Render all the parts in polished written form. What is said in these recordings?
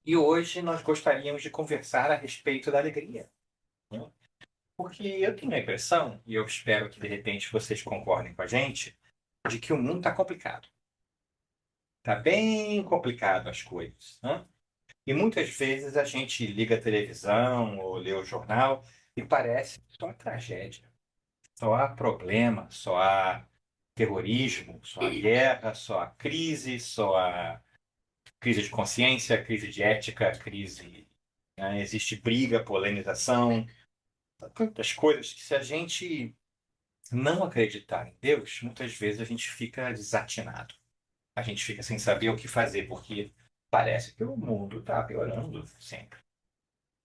E hoje nós gostaríamos de conversar a respeito da alegria, né? Porque eu tenho a impressão, e eu espero que de repente vocês concordem com a gente, de que o mundo está complicado. Está bem complicado as coisas, né? E muitas vezes a gente liga a televisão ou lê o jornal e parece só tragédia, só há problema, só há terrorismo, só há guerra, só há crise, só há crise de consciência, crise de ética, crise, né? Existe briga, polemização, tantas coisas que se a gente não acreditar em Deus, muitas vezes a gente fica desatinado. A gente fica sem saber o que fazer, porque parece que o mundo está piorando sempre.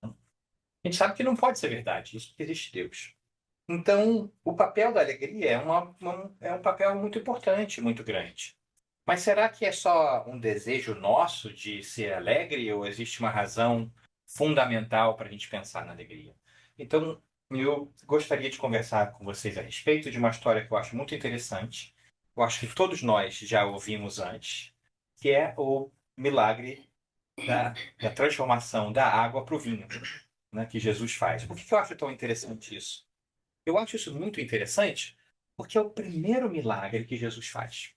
A gente sabe que não pode ser verdade, isso porque existe Deus. Então, o papel da alegria é um papel muito importante, muito grande. Mas será que é só um desejo nosso de ser alegre ou existe uma razão fundamental para a gente pensar na alegria? Então, eu gostaria de conversar com vocês a respeito de uma história que eu acho muito interessante. Eu acho que todos nós já ouvimos antes, que é o milagre da transformação da água para o vinho, né, que Jesus faz. Por que eu acho tão interessante isso? Eu acho isso muito interessante porque é o primeiro milagre que Jesus faz.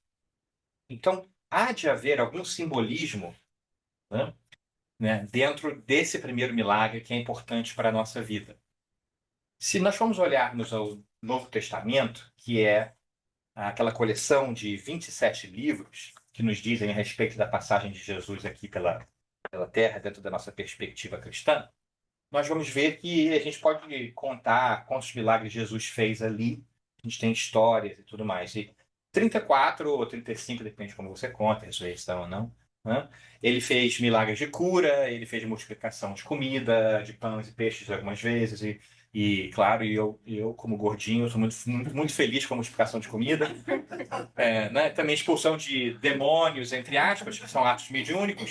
Então, há de haver algum simbolismo, dentro desse primeiro milagre que é importante para a nossa vida. Se nós formos olharmos ao Novo Testamento, que é aquela coleção de 27 livros que nos dizem a respeito da passagem de Jesus aqui pela Terra, dentro da nossa perspectiva cristã, nós vamos ver que a gente pode contar quantos milagres Jesus fez ali. A gente tem histórias e tudo mais. E 34 ou 35, depende de como você conta, ressurreição ou não, né? Ele fez milagres de cura, ele fez multiplicação de comida, de pães e peixes algumas vezes. Claro, eu como gordinho, sou muito feliz com a multiplicação de comida. Né? Também expulsão de demônios, entre aspas, que são atos mediúnicos,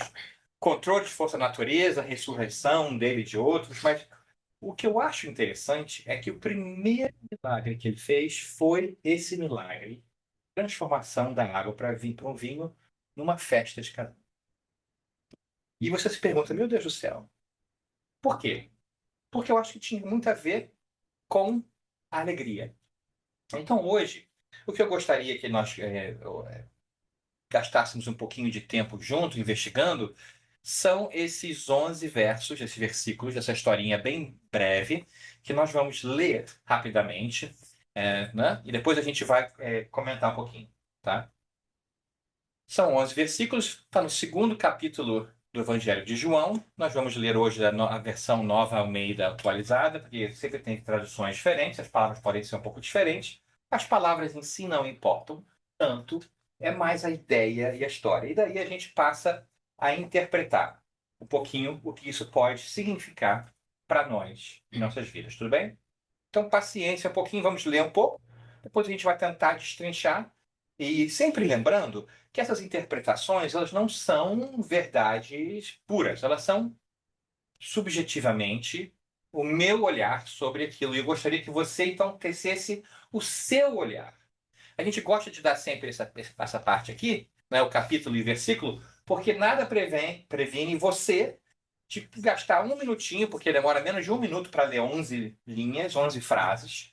controle de força da natureza, ressurreição dele e de outros, mas o que eu acho interessante é que o primeiro milagre que ele fez foi esse milagre, transformação da água para um vinho numa festa de casamento. E você se pergunta, meu Deus do céu, por quê? Porque eu acho que tinha muito a ver com a alegria. Então hoje, o que eu gostaria que nós gastássemos um pouquinho de tempo junto, investigando, são esses 11 versos, esses versículos, essa historinha bem breve, que nós vamos ler rapidamente, né? E depois a gente vai comentar um pouquinho, tá? São 11 versículos, está no segundo capítulo do Evangelho de João. Nós vamos ler hoje a versão Nova Almeida atualizada, porque sempre tem traduções diferentes, as palavras podem ser um pouco diferentes. As palavras em si não importam tanto, é mais a ideia e a história. E daí a gente passa a interpretar um pouquinho o que isso pode significar para nós em nossas vidas, tudo bem? Então, paciência um pouquinho, vamos ler um pouco, depois a gente vai tentar destrinchar e sempre lembrando que essas interpretações, elas não são verdades puras, elas são subjetivamente o meu olhar sobre aquilo. E eu gostaria que você, então, tecesse o seu olhar. A gente gosta de dar sempre essa parte aqui, né, o capítulo e versículo, porque nada previne você de gastar um minutinho, porque demora menos de um minuto para ler 11 linhas, 11 frases,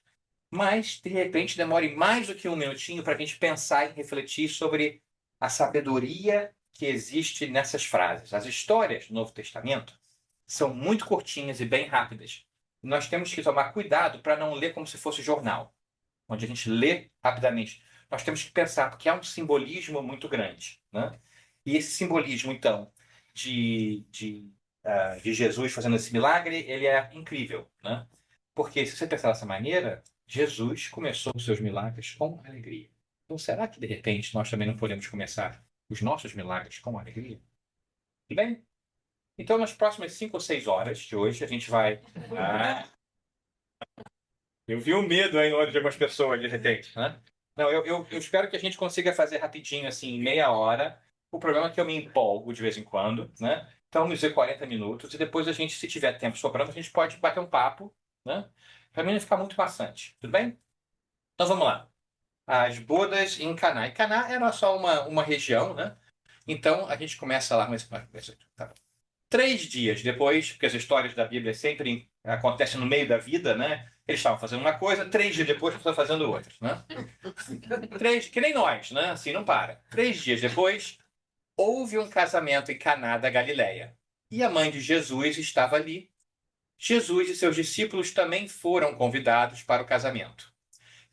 mas, de repente, demore mais do que um minutinho para a gente pensar e refletir sobre a sabedoria que existe nessas frases. As histórias do Novo Testamento são muito curtinhas e bem rápidas. Nós temos que tomar cuidado para não ler como se fosse jornal, onde a gente lê rapidamente. Nós temos que pensar, porque há um simbolismo muito grande, né? E esse simbolismo, então, de Jesus fazendo esse milagre, ele é incrível, né? Porque, se você pensar dessa maneira, Jesus começou os seus milagres com alegria. Então, será que, de repente, nós também não podemos começar os nossos milagres com alegria? Tudo bem? Então, nas próximas 5 ou 6 horas de hoje, a gente vai. Ah, eu vi o medo aí no olho de algumas pessoas, de repente, né? Não, eu espero que a gente consiga fazer rapidinho, assim, em meia hora. O problema é que eu me empolgo de vez em quando, né? Então, vamos dizer 40 minutos, e depois a gente, se tiver tempo sobrando, a gente pode bater um papo, né? Para mim não ficar muito maçante, tudo bem? Então, vamos lá. As bodas em Caná. E Caná era só uma região, né? Então, a gente começa lá. Tá. 3 dias depois, porque as histórias da Bíblia sempre acontecem no meio da vida, né? Eles estavam fazendo uma coisa, 3 dias depois estavam fazendo outra, né? Que nem nós, né? Assim, não para. 3 dias depois, houve um casamento em Caná da Galileia. E a mãe de Jesus estava ali. Jesus e seus discípulos também foram convidados para o casamento.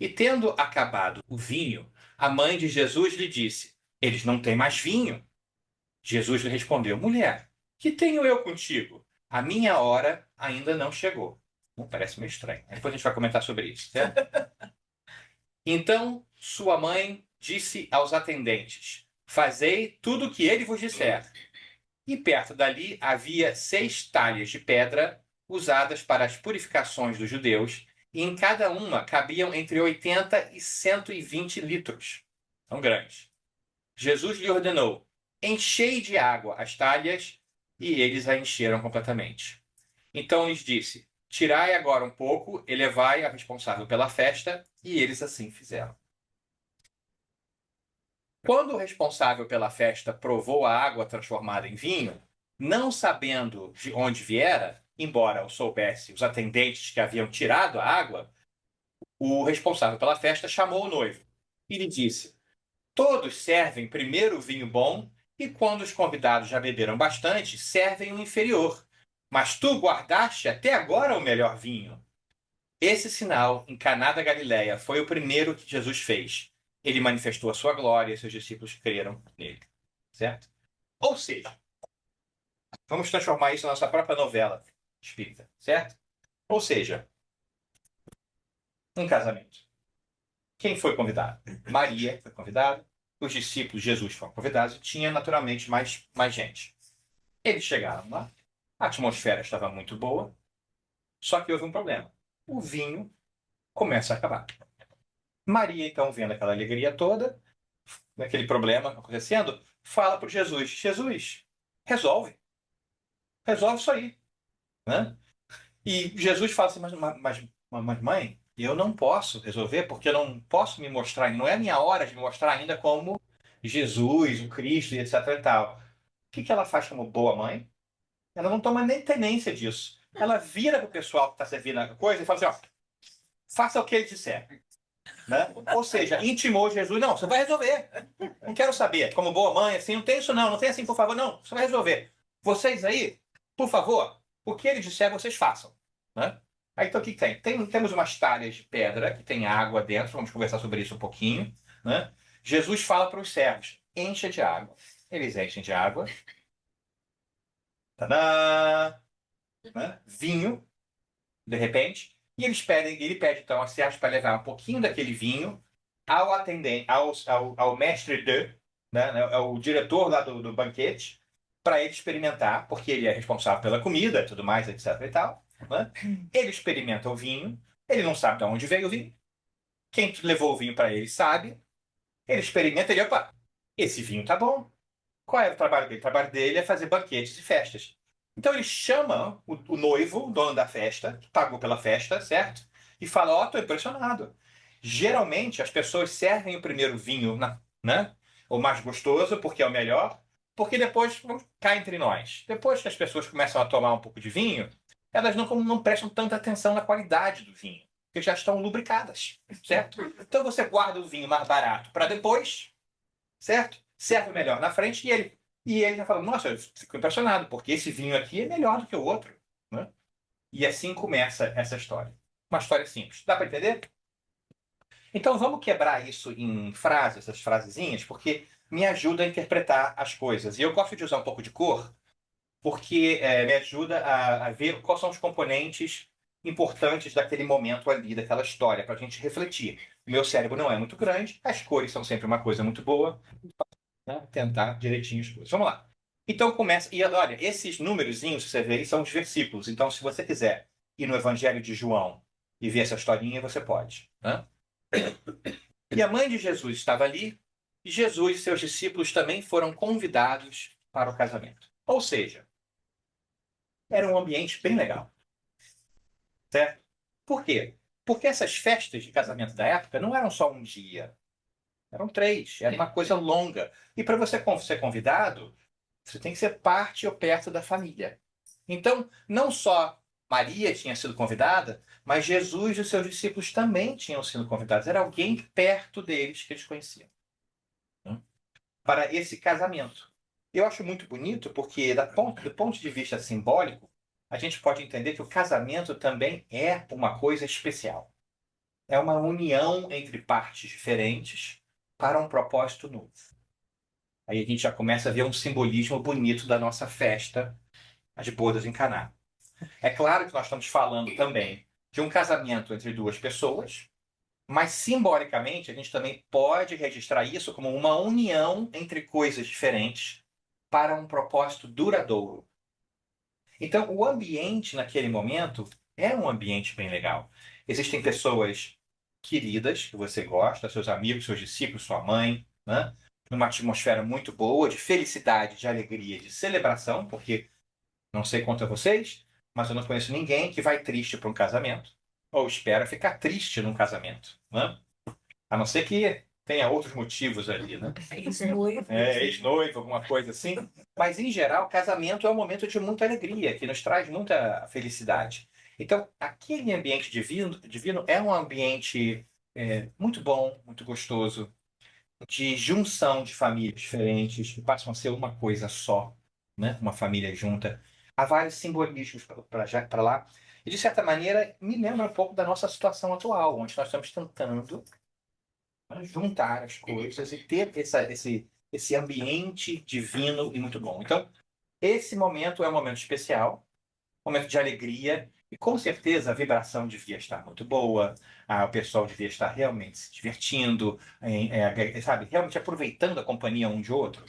E tendo acabado o vinho, a mãe de Jesus lhe disse: Eles não têm mais vinho. Jesus lhe respondeu: Mulher, que tenho eu contigo? A minha hora ainda não chegou. Parece meio estranho. Depois a gente vai comentar sobre isso, certo? Então sua mãe disse aos atendentes: Fazei tudo o que ele vos disser. E perto dali havia 6 talhas de pedra usadas para as purificações dos judeus, e em cada uma cabiam entre 80 e 120 litros. São grandes. Jesus lhe ordenou: Enchei de água as talhas, e eles a encheram completamente. Então lhes disse: Tirai agora um pouco e levai a responsável pela festa, e eles assim fizeram. Quando o responsável pela festa provou a água transformada em vinho, não sabendo de onde viera, embora o soubesse os atendentes que haviam tirado a água, o responsável pela festa chamou o noivo e lhe disse: Todos servem primeiro o vinho bom, e quando os convidados já beberam bastante, servem o inferior. Mas tu guardaste até agora o melhor vinho. Esse sinal em Caná da Galileia foi o primeiro que Jesus fez. Ele manifestou a sua glória e seus discípulos creram nele. Certo? Ou seja, vamos transformar isso na nossa própria novela espírita. Certo? Ou seja, um casamento. Quem foi convidado? Maria foi convidada. Os discípulos de Jesus foram convidados e tinha naturalmente mais gente. Eles chegaram lá, a atmosfera estava muito boa, só que houve um problema. O vinho começa a acabar. Maria, então, vendo aquela alegria toda, aquele problema acontecendo, fala para Jesus: Jesus, resolve, resolve isso aí, né? E Jesus fala assim: mas mãe, eu não posso resolver porque eu não posso me mostrar, não é a minha hora de me mostrar ainda como Jesus, o Cristo e etc e tal. O que ela faz como boa mãe? Ela não toma nem tenência disso. Ela vira para o pessoal que está servindo a coisa e fala assim: ó, faça o que ele disser. Né? Ou seja, intimou Jesus: não, você vai resolver. Não quero saber. Como boa mãe, assim, não tem isso não, não tem assim, por favor, não, você vai resolver. Vocês aí, por favor, o que ele disser, vocês façam. Né? Aí, então, o que que tem? Temos umas talhas de pedra que tem água dentro, vamos conversar sobre isso um pouquinho. Né? Jesus fala para os servos: encha de água. Eles enchem de água. Tadã! Né? Vinho, de repente, e ele pede então aos servos para levar um pouquinho daquele vinho ao atendente, ao mestre de, né, ao diretor lá do banquete, para ele experimentar, porque ele é responsável pela comida, tudo mais, etc e tal. Né? Ele experimenta o vinho, ele não sabe de onde veio o vinho. Quem levou o vinho para ele sabe. Ele experimenta, ele, opa, esse vinho tá bom. Qual é o trabalho dele? O trabalho dele é fazer banquetes e festas. Então ele chama o noivo, o dono da festa, que pagou pela festa, certo? E fala: Ó, tô impressionado. Geralmente as pessoas servem o primeiro vinho, né? O mais gostoso, porque é o melhor, porque depois, cá entre nós, depois que as pessoas começam a tomar um pouco de vinho, elas não prestam tanta atenção na qualidade do vinho, porque já estão lubricadas, certo? Então você guarda o vinho mais barato para depois, certo? Serve melhor na frente e ele já fala: Nossa, eu fico impressionado, porque esse vinho aqui é melhor do que o outro. Né? E assim começa essa história. Uma história simples. Dá para entender? Então vamos quebrar isso em frases, essas frasezinhas, porque me ajuda a interpretar as coisas. E eu gosto de usar um pouco de cor, porque me ajuda a ver quais são os componentes importantes daquele momento ali, daquela história, para a gente refletir. O meu cérebro não é muito grande, as cores são sempre uma coisa muito boa, né? Tentar direitinho as coisas. Vamos lá. Então começa. E olha, esses númerozinhos que você vê aí são os versículos. Então, se você quiser ir no Evangelho de João e ver essa historinha, você pode. Né? E a mãe de Jesus estava ali, e Jesus e seus discípulos também foram convidados para o casamento. Ou seja, era um ambiente bem legal. Certo? Por quê? Porque essas festas de casamento da época não eram só um dia. Eram três, era uma coisa longa. E para você ser convidado, você tem que ser parte ou perto da família. Então, não só Maria tinha sido convidada, mas Jesus e os seus discípulos também tinham sido convidados. Era alguém perto deles que eles conheciam, né, para esse casamento. Eu acho muito bonito porque, do ponto de vista simbólico, a gente pode entender que o casamento também é uma coisa especial. É uma união entre partes diferentes para um propósito novo. Aí a gente já começa a ver um simbolismo bonito da nossa festa, as bodas em Caná. É claro que nós estamos falando também de um casamento entre duas pessoas, mas simbolicamente a gente também pode registrar isso como uma união entre coisas diferentes para um propósito duradouro. Então, o ambiente naquele momento é um ambiente bem legal. Existem pessoas queridas que você gosta, seus amigos, seus discípulos, sua mãe, né? Numa atmosfera muito boa, de felicidade, de alegria, de celebração, porque não sei quanto a vocês, mas eu não conheço ninguém que vai triste para um casamento, ou espera ficar triste num casamento, né? A não ser que tenha outros motivos ali, né? Ex-noivo. Ex-noivo, alguma coisa assim. Mas, em geral, casamento é um momento de muita alegria, que nos traz muita felicidade. Então, aquele ambiente divino é um ambiente muito bom, muito gostoso, de junção de famílias diferentes, que passam a ser uma coisa só, né? Uma família junta. Há vários simbolismos para lá. E, de certa maneira, me lembra um pouco da nossa situação atual, onde nós estamos tentando, né, juntar as coisas e ter esse ambiente divino e muito bom. Então, esse momento é um momento especial, um momento de alegria, e com certeza a vibração devia estar muito boa, o pessoal devia estar realmente se divertindo, sabe, realmente aproveitando a companhia um de outro.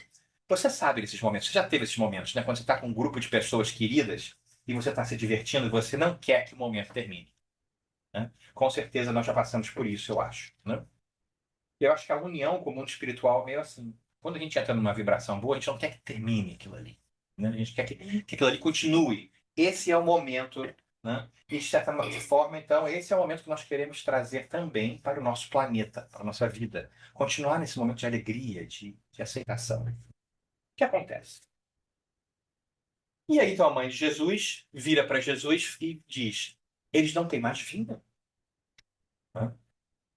Você sabe desses momentos, você já teve esses momentos, né? Quando você está com um grupo de pessoas queridas e você está se divertindo e você não quer que o momento termine, né? Com certeza nós já passamos por isso, eu acho, né? Eu acho que a união com o mundo espiritual é meio assim. Quando a gente entra numa vibração boa, a gente não quer que termine aquilo ali, né? A gente quer que aquilo ali continue. Esse é o momento, né? E de certa forma, então, esse é o momento que nós queremos trazer também para o nosso planeta, para a nossa vida. Continuar nesse momento de alegria, de aceitação. O que acontece? E aí, então, a mãe de Jesus vira para Jesus e diz: eles não têm mais vinho, né?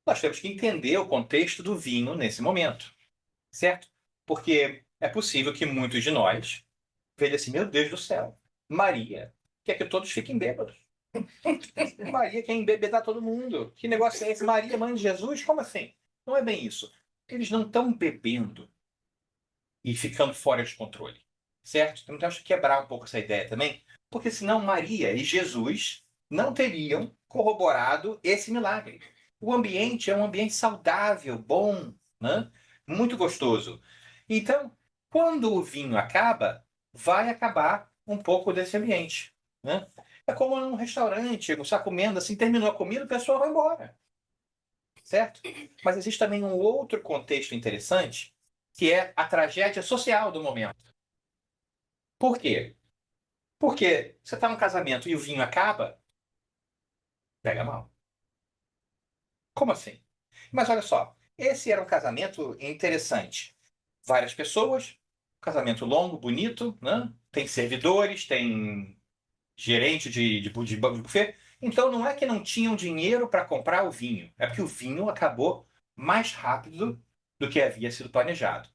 Nós temos que entender o contexto do vinho nesse momento, certo? Porque é possível que muitos de nós vejam assim: meu Deus do céu, Maria quer que todos fiquem bêbados. Maria quer embebedar todo mundo. Que negócio é esse? Maria, mãe de Jesus? Como assim? Não é bem isso. Eles não estão bebendo e ficando fora de controle, certo? Então temos que quebrar um pouco essa ideia também, porque senão Maria e Jesus não teriam corroborado esse milagre. O ambiente é um ambiente saudável, bom, né? Muito gostoso. Então, quando o vinho acaba, vai acabar um pouco desse ambiente, né? É como num restaurante, você está comendo assim, terminou a comida, o pessoal vai embora, certo? Mas existe também um outro contexto interessante, que é a tragédia social do momento. Por quê? Porque você está num casamento e o vinho acaba, pega mal. Como assim? Mas olha só, esse era um casamento interessante. Várias pessoas, casamento longo, bonito, né? Tem servidores, tem gerente de buffet. Então não é que não tinham dinheiro para comprar o vinho, é porque o vinho acabou mais rápido do que havia sido planejado.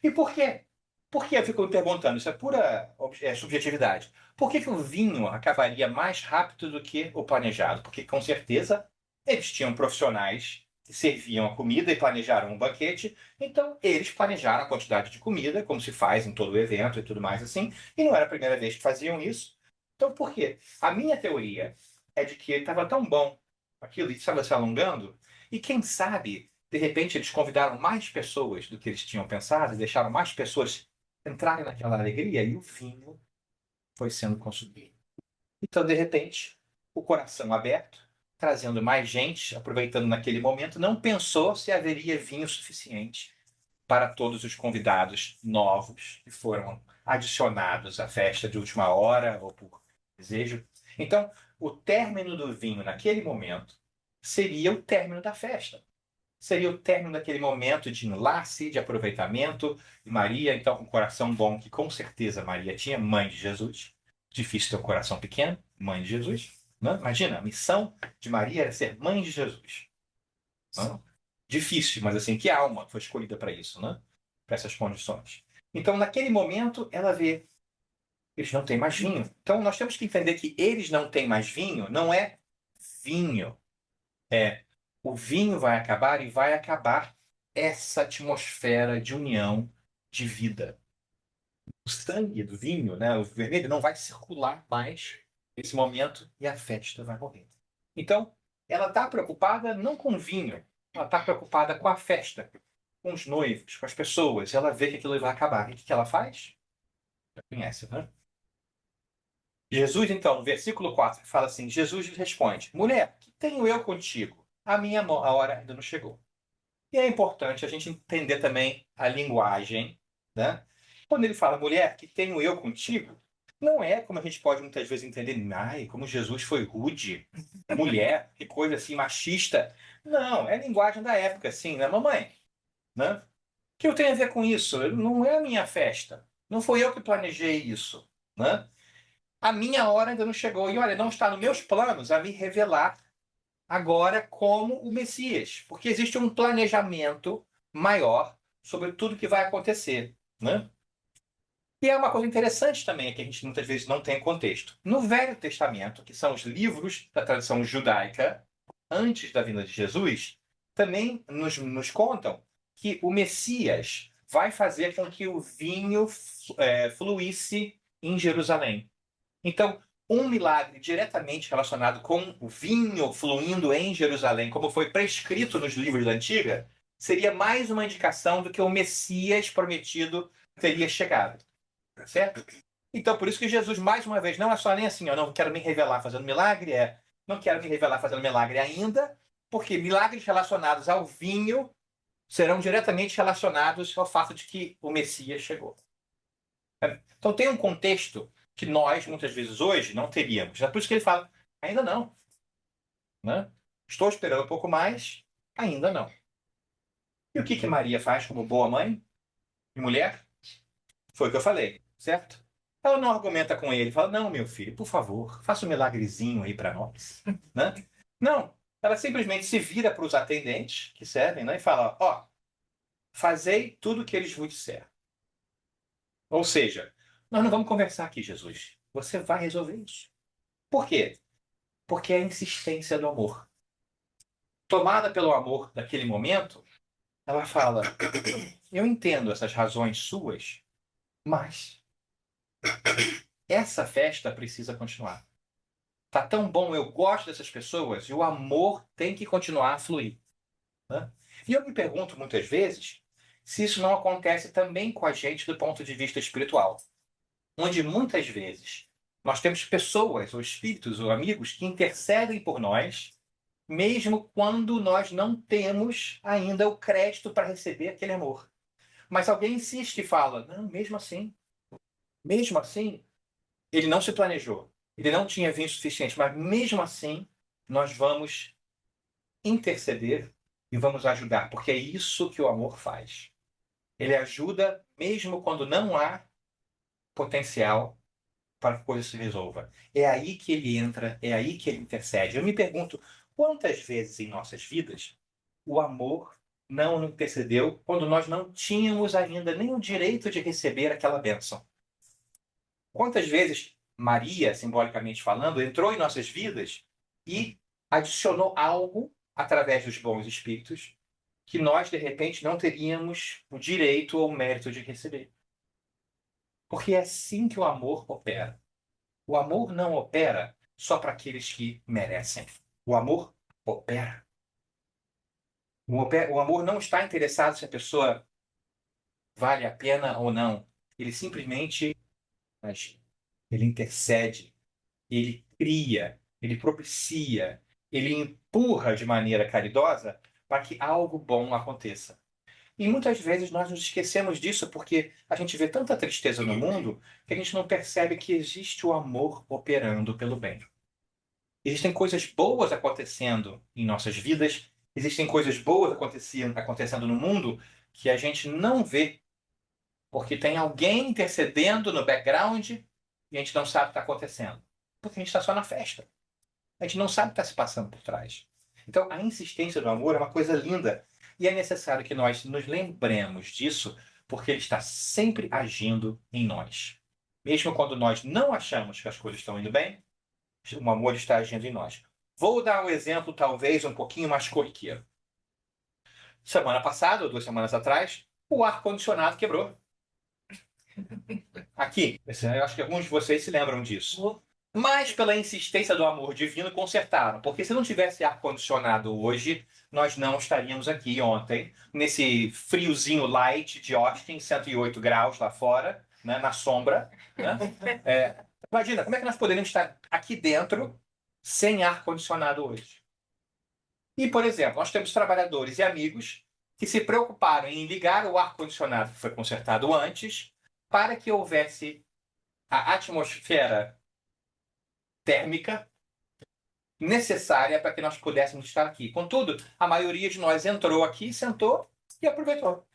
E por quê? Por que eu fico me perguntando? Isso é pura subjetividade. Por que que o vinho acabaria mais rápido do que o planejado? Porque, com certeza, eles tinham profissionais que serviam a comida e planejaram um banquete, então eles planejaram a quantidade de comida, como se faz em todo o evento e tudo mais assim, e não era a primeira vez que faziam isso. Então, por quê? A minha teoria é de que estava tão bom aquilo e estava se alongando, e quem sabe de repente, eles convidaram mais pessoas do que eles tinham pensado e deixaram mais pessoas entrarem naquela alegria e o vinho foi sendo consumido. Então, de repente, o coração aberto, trazendo mais gente, aproveitando naquele momento, não pensou se haveria vinho suficiente para todos os convidados novos que foram adicionados à festa de última hora ou por desejo. Então, o término do vinho naquele momento seria o término da festa. seria o término daquele momento de enlace, de aproveitamento. E Maria, então, um coração bom, que com certeza Maria tinha, mãe de Jesus. Difícil ter um coração pequeno, mãe de Jesus. Né? Imagina, a missão de Maria era ser mãe de Jesus. Né? Difícil, mas assim, que alma foi escolhida para isso, né? Para essas condições. Então, naquele momento, ela vê, eles não têm mais vinho. Então, nós temos que entender que eles não têm mais vinho, não é vinho. É, o vinho vai acabar e vai acabar essa atmosfera de união, de vida. O sangue do vinho, né, o vermelho, não vai circular mais nesse momento e a festa vai morrer. Então, ela está preocupada não com o vinho, ela está preocupada com a festa, com os noivos, com as pessoas. Ela vê que aquilo vai acabar. E o que ela faz? Já conhece, né? Jesus, então, no versículo 4, fala assim: Jesus lhe responde: Mulher, que tenho eu contigo? A hora ainda não chegou. E é importante a gente entender também a linguagem, né? Quando ele fala, mulher, que tenho eu contigo, não é como a gente pode muitas vezes entender, ai, como Jesus foi rude, mulher, que coisa assim, machista. Não, é a linguagem da época, assim, né, mamãe? Né? O que eu tenho a ver com isso? Não é a minha festa. Não foi eu que planejei isso, né? A minha hora ainda não chegou. E olha, não está nos meus planos a me revelar agora como o Messias, porque existe um planejamento maior sobre tudo que vai acontecer, né? E é uma coisa interessante também, que a gente muitas vezes não tem contexto. No Velho Testamento, que são os livros da tradição judaica, antes da vinda de Jesus, também nos contam que o Messias vai fazer com que o vinho fluísse em Jerusalém. Então, um milagre diretamente relacionado com o vinho fluindo em Jerusalém, como foi prescrito nos livros da Antiga, seria mais uma indicação do que o Messias prometido teria chegado. Certo? Então, por isso que Jesus, mais uma vez, não é só nem assim, eu não quero me revelar fazendo milagre, não quero me revelar fazendo milagre ainda, porque milagres relacionados ao vinho serão diretamente relacionados ao fato de que o Messias chegou. Então tem um contexto que nós, muitas vezes hoje, não teríamos. É por isso que ele fala, ainda não. Né? Estou esperando um pouco mais, ainda não. E o que que Maria faz como boa mãe e mulher? Foi o que eu falei, certo? Ela não argumenta com ele, fala, não, meu filho, por favor, faça um milagrezinho aí para nós. Né? Não, ela simplesmente se vira para os atendentes que servem, né, e fala, ó, fazei tudo o que eles vos disseram. Ou seja, nós não vamos conversar aqui, Jesus. Você vai resolver isso. Por quê? Porque é a insistência do amor. Tomada pelo amor daquele momento, ela fala: eu entendo essas razões suas, mas essa festa precisa continuar. Tá tão bom, eu gosto dessas pessoas e o amor tem que continuar a fluir. Né? E eu me pergunto muitas vezes se isso não acontece também com a gente do ponto de vista espiritual, onde muitas vezes nós temos pessoas, ou espíritos, ou amigos que intercedem por nós mesmo quando nós não temos ainda o crédito para receber aquele amor. Mas alguém insiste e fala: não, mesmo assim, ele não se planejou, ele não tinha vinho suficiente, mas mesmo assim, nós vamos interceder e vamos ajudar, porque é isso que o amor faz. Ele ajuda mesmo quando não há potencial para que a coisa se resolva. É aí que ele entra, é aí que ele intercede. Eu me pergunto, quantas vezes em nossas vidas o amor não nos intercedeu quando nós não tínhamos ainda nem o direito de receber aquela bênção? Quantas vezes Maria, simbolicamente falando, entrou em nossas vidas e adicionou algo através dos bons espíritos que nós, de repente, não teríamos o direito ou o mérito de receber? Porque é assim que o amor opera. O amor não opera só para aqueles que merecem. O amor opera. O amor não está interessado se a pessoa vale a pena ou não. Ele simplesmente age. Ele intercede, ele cria, ele propicia, ele empurra de maneira caridosa para que algo bom aconteça. E muitas vezes nós nos esquecemos disso porque a gente vê tanta tristeza no mundo que a gente não percebe que existe o amor operando pelo bem. Existem coisas boas acontecendo em nossas vidas Existem coisas boas acontecendo no mundo que a gente não vê, porque tem alguém intercedendo no background e a gente não sabe o que está acontecendo. Porque a gente está só na festa. A gente não sabe o que está se passando por trás. Então, a insistência do amor é uma coisa linda. E é necessário que nós nos lembremos disso, porque ele está sempre agindo em nós. Mesmo quando nós não achamos que as coisas estão indo bem, o amor está agindo em nós. Vou dar um exemplo, talvez, um pouquinho mais corriqueiro. Semana passada, ou 2 semanas atrás, o ar-condicionado quebrou. Aqui, eu acho que alguns de vocês se lembram disso. Mas, pela insistência do amor divino, consertaram. Porque se não tivesse ar-condicionado hoje, nós não estaríamos aqui ontem, nesse friozinho light de Austin, 108 graus lá fora, né, na sombra. Né? Imagina, como é que nós poderíamos estar aqui dentro sem ar-condicionado hoje? E, por exemplo, nós temos trabalhadores e amigos que se preocuparam em ligar o ar-condicionado que foi consertado antes para que houvesse a atmosfera térmica necessária para que nós pudéssemos estar aqui. Contudo, a maioria de nós entrou aqui, sentou e aproveitou.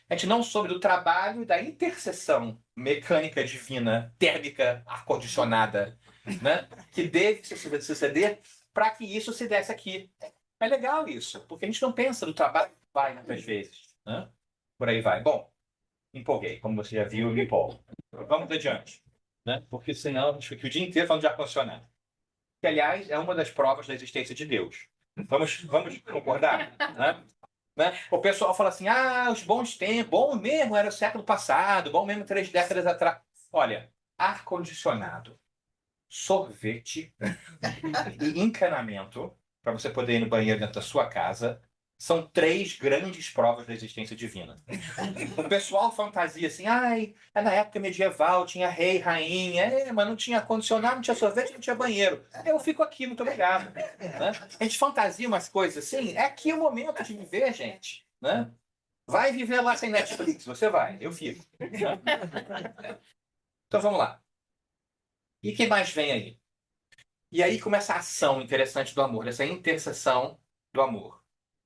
A gente não soube do trabalho e da interseção mecânica divina, térmica, ar-condicionada, né? Que deve suceder para que isso se desse aqui. É legal isso, porque a gente não pensa do trabalho que vai muitas vezes. Né? Por aí vai. Bom, empolguei, como você já viu, eu me empolgo. Vamos adiante. Né? Porque senão a gente fica o dia inteiro falando de ar-condicionado. Que, aliás, é uma das provas da existência de Deus. Vamos concordar? Né? O pessoal fala assim: ah, os bons tempos, bom mesmo era o século passado, bom mesmo 3 décadas atrás. Olha, ar-condicionado, sorvete e encanamento, para você poder ir no banheiro dentro da sua casa, são 3 grandes provas da existência divina. O pessoal fantasia assim, ai, na época medieval tinha rei, rainha, mas não tinha ar-condicionado, não tinha sorvete, não tinha banheiro. Eu fico aqui, muito obrigado. Né? A gente fantasia umas coisas assim, é aqui o momento de viver, gente. Né? Vai viver lá sem Netflix, você vai, eu fico. Então vamos lá. E o que mais vem aí? E aí começa a ação interessante do amor, essa intercessão do amor.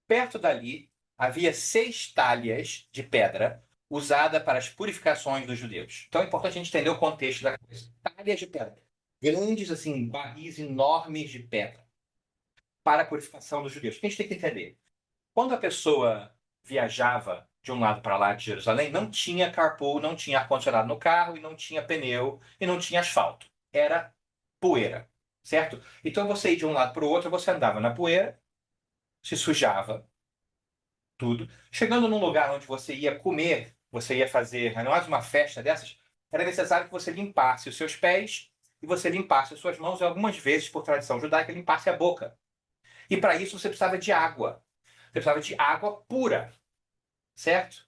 Perto dali havia 6 talhas de pedra usada para as purificações dos judeus. Então é importante a gente entender o contexto da coisa. Talhas de pedra. Grandes, assim, barris enormes de pedra para a purificação dos judeus. O que a gente tem que entender? Quando a pessoa viajava de um lado para lá de Jerusalém, não tinha carpool, não tinha ar-condicionado no carro, e não tinha pneu, e não tinha asfalto. Era poeira, certo? Então você ia de um lado para o outro, você andava na poeira, se sujava, tudo. Chegando num lugar onde você ia comer, você ia fazer, não mais uma festa dessas, era necessário que você limpasse os seus pés e você limpasse as suas mãos e algumas vezes, por tradição judaica, limpasse a boca. E para isso você precisava de água. Você precisava de água pura, certo?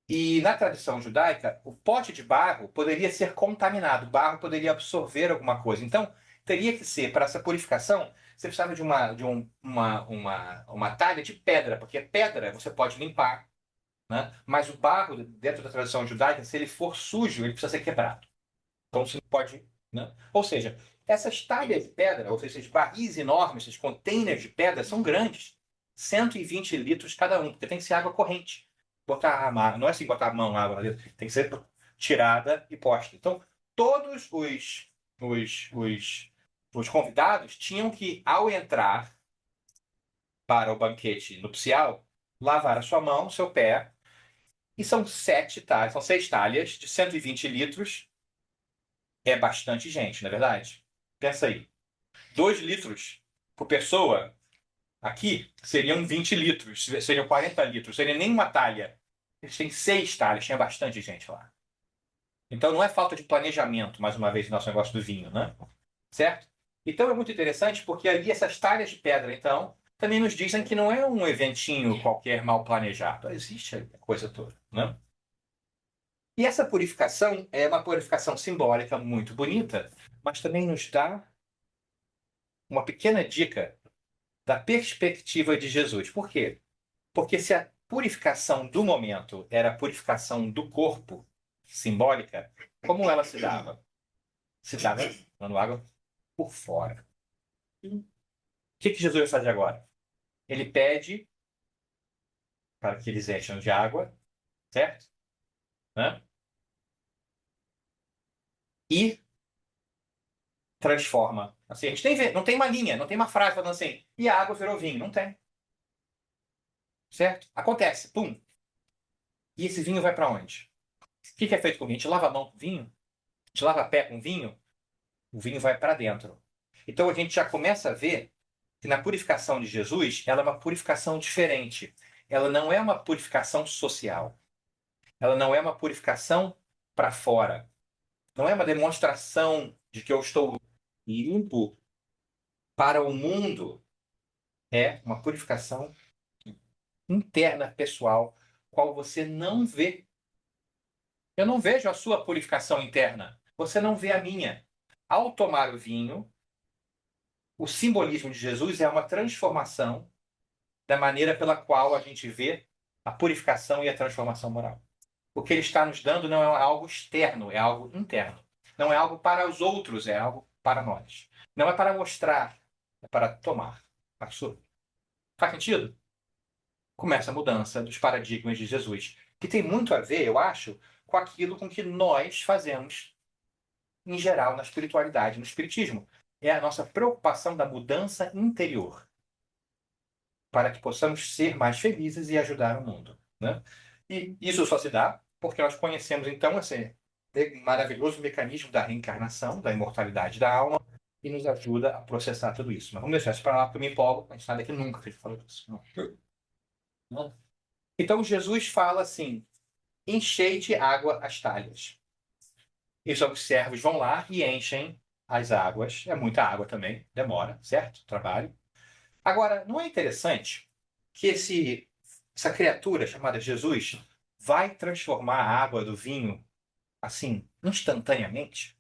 E na tradição judaica, o pote de barro poderia ser contaminado, o barro poderia absorver alguma coisa. Então, teria que ser, para essa purificação, você precisava de uma talha de pedra, porque pedra você pode limpar, né? Mas o barro, dentro da tradição judaica, se ele for sujo, ele precisa ser quebrado. Então você não pode. Né? Ou seja, essas talhas de pedra, ou seja, esses barris enormes, esses containers de pedra, são grandes. 120 litros cada um, porque tem que ser água corrente. Não é assim botar a mão na água lá dentro, tem que ser tirada e posta. Então, todos os convidados tinham que, ao entrar para o banquete nupcial, lavar a sua mão, o seu pé, e são 7 talhas, são 6 talhas de 120 litros. É bastante gente, não é verdade? Pensa aí. 2 litros por pessoa, aqui seriam 20 litros, seriam 40 litros, seria nem uma talha. Eles têm 6 talhas, tinha bastante gente lá. Então não é falta de planejamento, mais uma vez, no nosso negócio do vinho, né? Certo? Então é muito interessante porque ali essas talhas de pedra, então, também nos dizem que não é um eventinho qualquer mal planejado. Existe a coisa toda, né? E essa purificação é uma purificação simbólica muito bonita, mas também nos dá uma pequena dica da perspectiva de Jesus. Por quê? Porque se a purificação do momento era a purificação do corpo, simbólica, como ela se dava? Se dava dando água por fora. O que Jesus vai fazer agora? Ele pede para que eles enchem de água, certo? Né? E transforma. Assim, a gente não tem uma linha, não tem uma frase falando assim, e a água virou vinho. Não tem, certo? Acontece, pum. E esse vinho vai para onde? O que é feito com vinho? A gente lava a mão com vinho? A gente lava a pé com vinho? O vinho vai para dentro. Então a gente já começa a ver que na purificação de Jesus, ela é uma purificação diferente. Ela não é uma purificação social. Ela não é uma purificação para fora. Não é uma demonstração de que eu estou limpo para o mundo. É uma purificação interna, pessoal, qual você não vê. Eu não vejo a sua purificação interna. Você não vê a minha. Ao tomar o vinho, o simbolismo de Jesus é uma transformação da maneira pela qual a gente vê a purificação e a transformação moral. O que ele está nos dando não é algo externo, é algo interno. Não é algo para os outros, é algo para nós. Não é para mostrar, é para tomar. Passou? Faz sentido? Começa a mudança dos paradigmas de Jesus, que tem muito a ver, eu acho, com aquilo com que nós fazemos, em geral, na espiritualidade, no espiritismo. É a nossa preocupação da mudança interior, para que possamos ser mais felizes e ajudar o mundo, né? E isso só se dá porque nós conhecemos, então, esse maravilhoso mecanismo da reencarnação, da imortalidade da alma, e nos ajuda a processar tudo isso. Mas vamos deixar isso para lá, porque eu me empolgo, a gente sabe que nunca que a gente falou disso. Não. Então, Jesus fala assim, enchei de água as talhas. E os servos vão lá e enchem as águas. É muita água também, demora, certo? Trabalho. Agora, não é interessante que essa criatura chamada Jesus vai transformar a água do vinho assim, instantaneamente?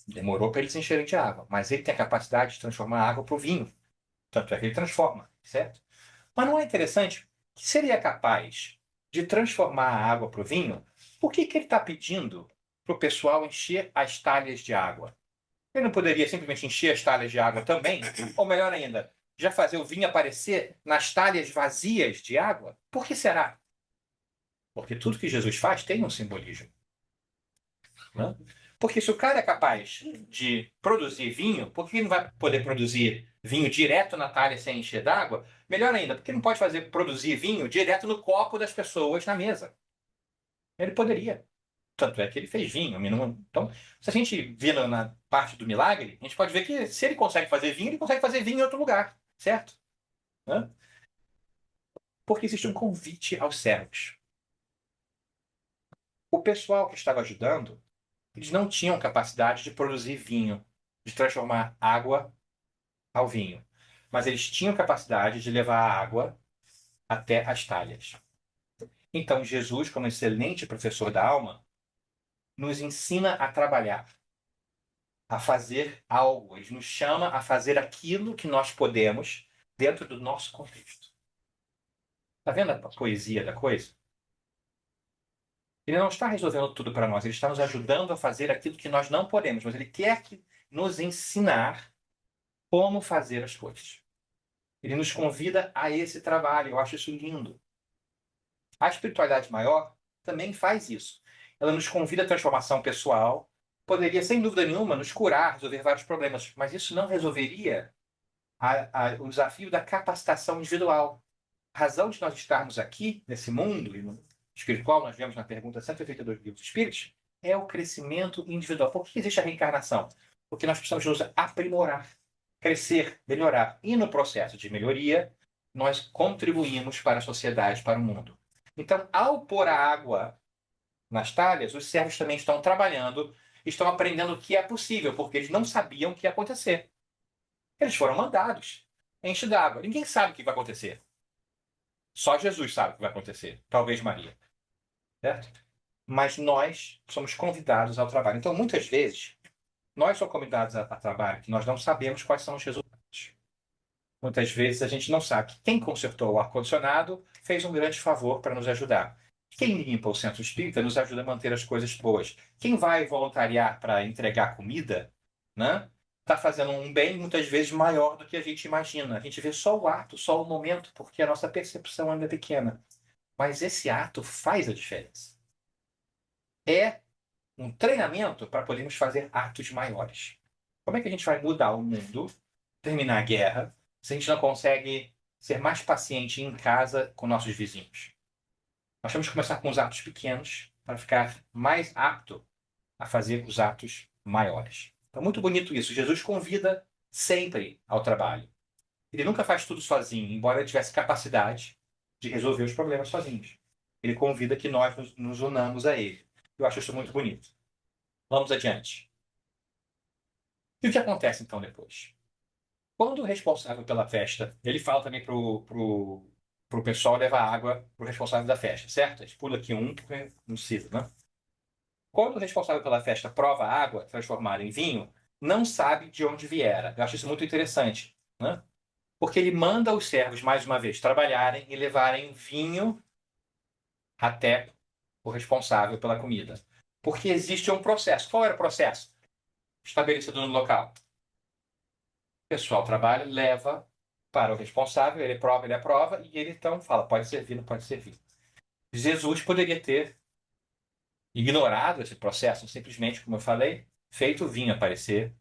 Demorou para eles encherem de água, mas ele tem a capacidade de transformar a água para o vinho. Tanto é que ele transforma, certo? Mas não é interessante que seria capaz de transformar a água para o vinho? Por que que ele está pedindo para o pessoal encher as talhas de água? Ele não poderia simplesmente encher as talhas de água também? Ou melhor ainda, já fazer o vinho aparecer nas talhas vazias de água? Por que será? Porque tudo que Jesus faz tem um simbolismo, né? Porque se o cara é capaz de produzir vinho, por que ele não vai poder produzir vinho direto na talha sem encher d'água? Melhor ainda, porque ele não pode produzir vinho direto no copo das pessoas na mesa? Ele poderia. Tanto é que ele fez vinho. Então, se a gente vir na parte do milagre, a gente pode ver que se ele consegue fazer vinho, ele consegue fazer vinho em outro lugar, certo? Né? Porque existe um convite aos servos. O pessoal que estava ajudando, eles não tinham capacidade de produzir vinho, de transformar água ao vinho. Mas eles tinham capacidade de levar a água até as talhas. Então, Jesus, como excelente professor da alma, nos ensina a trabalhar, a fazer algo. Ele nos chama a fazer aquilo que nós podemos dentro do nosso contexto. Está vendo a poesia da coisa? Ele não está resolvendo tudo para nós, ele está nos ajudando a fazer aquilo que nós não podemos, mas ele quer nos ensinar como fazer as coisas. Ele nos convida a esse trabalho, eu acho isso lindo. A espiritualidade maior também faz isso. Ela nos convida à transformação pessoal, poderia, sem dúvida nenhuma, nos curar, resolver vários problemas, mas isso não resolveria o desafio da capacitação individual. A razão de nós estarmos aqui, nesse mundo, e no espiritual, nós vemos na pergunta 182 do Livro dos Espíritos, é o crescimento individual. Por que existe a reencarnação? Porque nós precisamos nos aprimorar, crescer, melhorar. E no processo de melhoria, nós contribuímos para a sociedade, para o mundo. Então, ao pôr a água nas talhas, os servos também estão trabalhando, estão aprendendo o que é possível, porque eles não sabiam o que ia acontecer. Eles foram mandados. Enche d'água. Ninguém sabe o que vai acontecer. Só Jesus sabe o que vai acontecer. Talvez Maria. Certo? Mas nós somos convidados ao trabalho. Então, muitas vezes, nós somos convidados a trabalho que nós não sabemos quais são os resultados. Muitas vezes a gente não sabe que quem consertou o ar-condicionado fez um grande favor para nos ajudar. Quem limpa o centro espírita nos ajuda a manter as coisas boas. Quem vai voluntariar para entregar comida, né, está fazendo um bem muitas vezes maior do que a gente imagina. A gente vê só o ato, só o momento, porque a nossa percepção ainda é pequena. mas esse ato faz a diferença. É um treinamento para podermos fazer atos maiores. Como é que a gente vai mudar o mundo, terminar a guerra, se a gente não consegue ser mais paciente em casa com nossos vizinhos? Nós temos que começar com os atos pequenos para ficar mais apto a fazer os atos maiores. Então, muito bonito isso. Jesus convida sempre ao trabalho. Ele nunca faz tudo sozinho, embora ele tivesse capacidade de resolver os problemas sozinhos. Ele convida que nós nos unamos a ele. Eu acho isso muito bonito. Vamos adiante. E o que acontece então depois? Quando o responsável pela festa, ele fala também pro pessoal levar água pro responsável da festa, certo? A gente pula aqui um, porque não precisa, né? Quando o responsável pela festa prova a água transformada em vinho, não sabe de onde viera. Eu acho isso muito interessante, né? Porque ele manda os servos, mais uma vez, trabalharem e levarem vinho até o responsável pela comida. Porque existe um processo. Qual era o processo estabelecido no local? O pessoal trabalha, leva para o responsável, ele aprova, e ele então fala, pode servir, não pode servir. Jesus poderia ter ignorado esse processo, simplesmente, como eu falei, feito o vinho aparecer,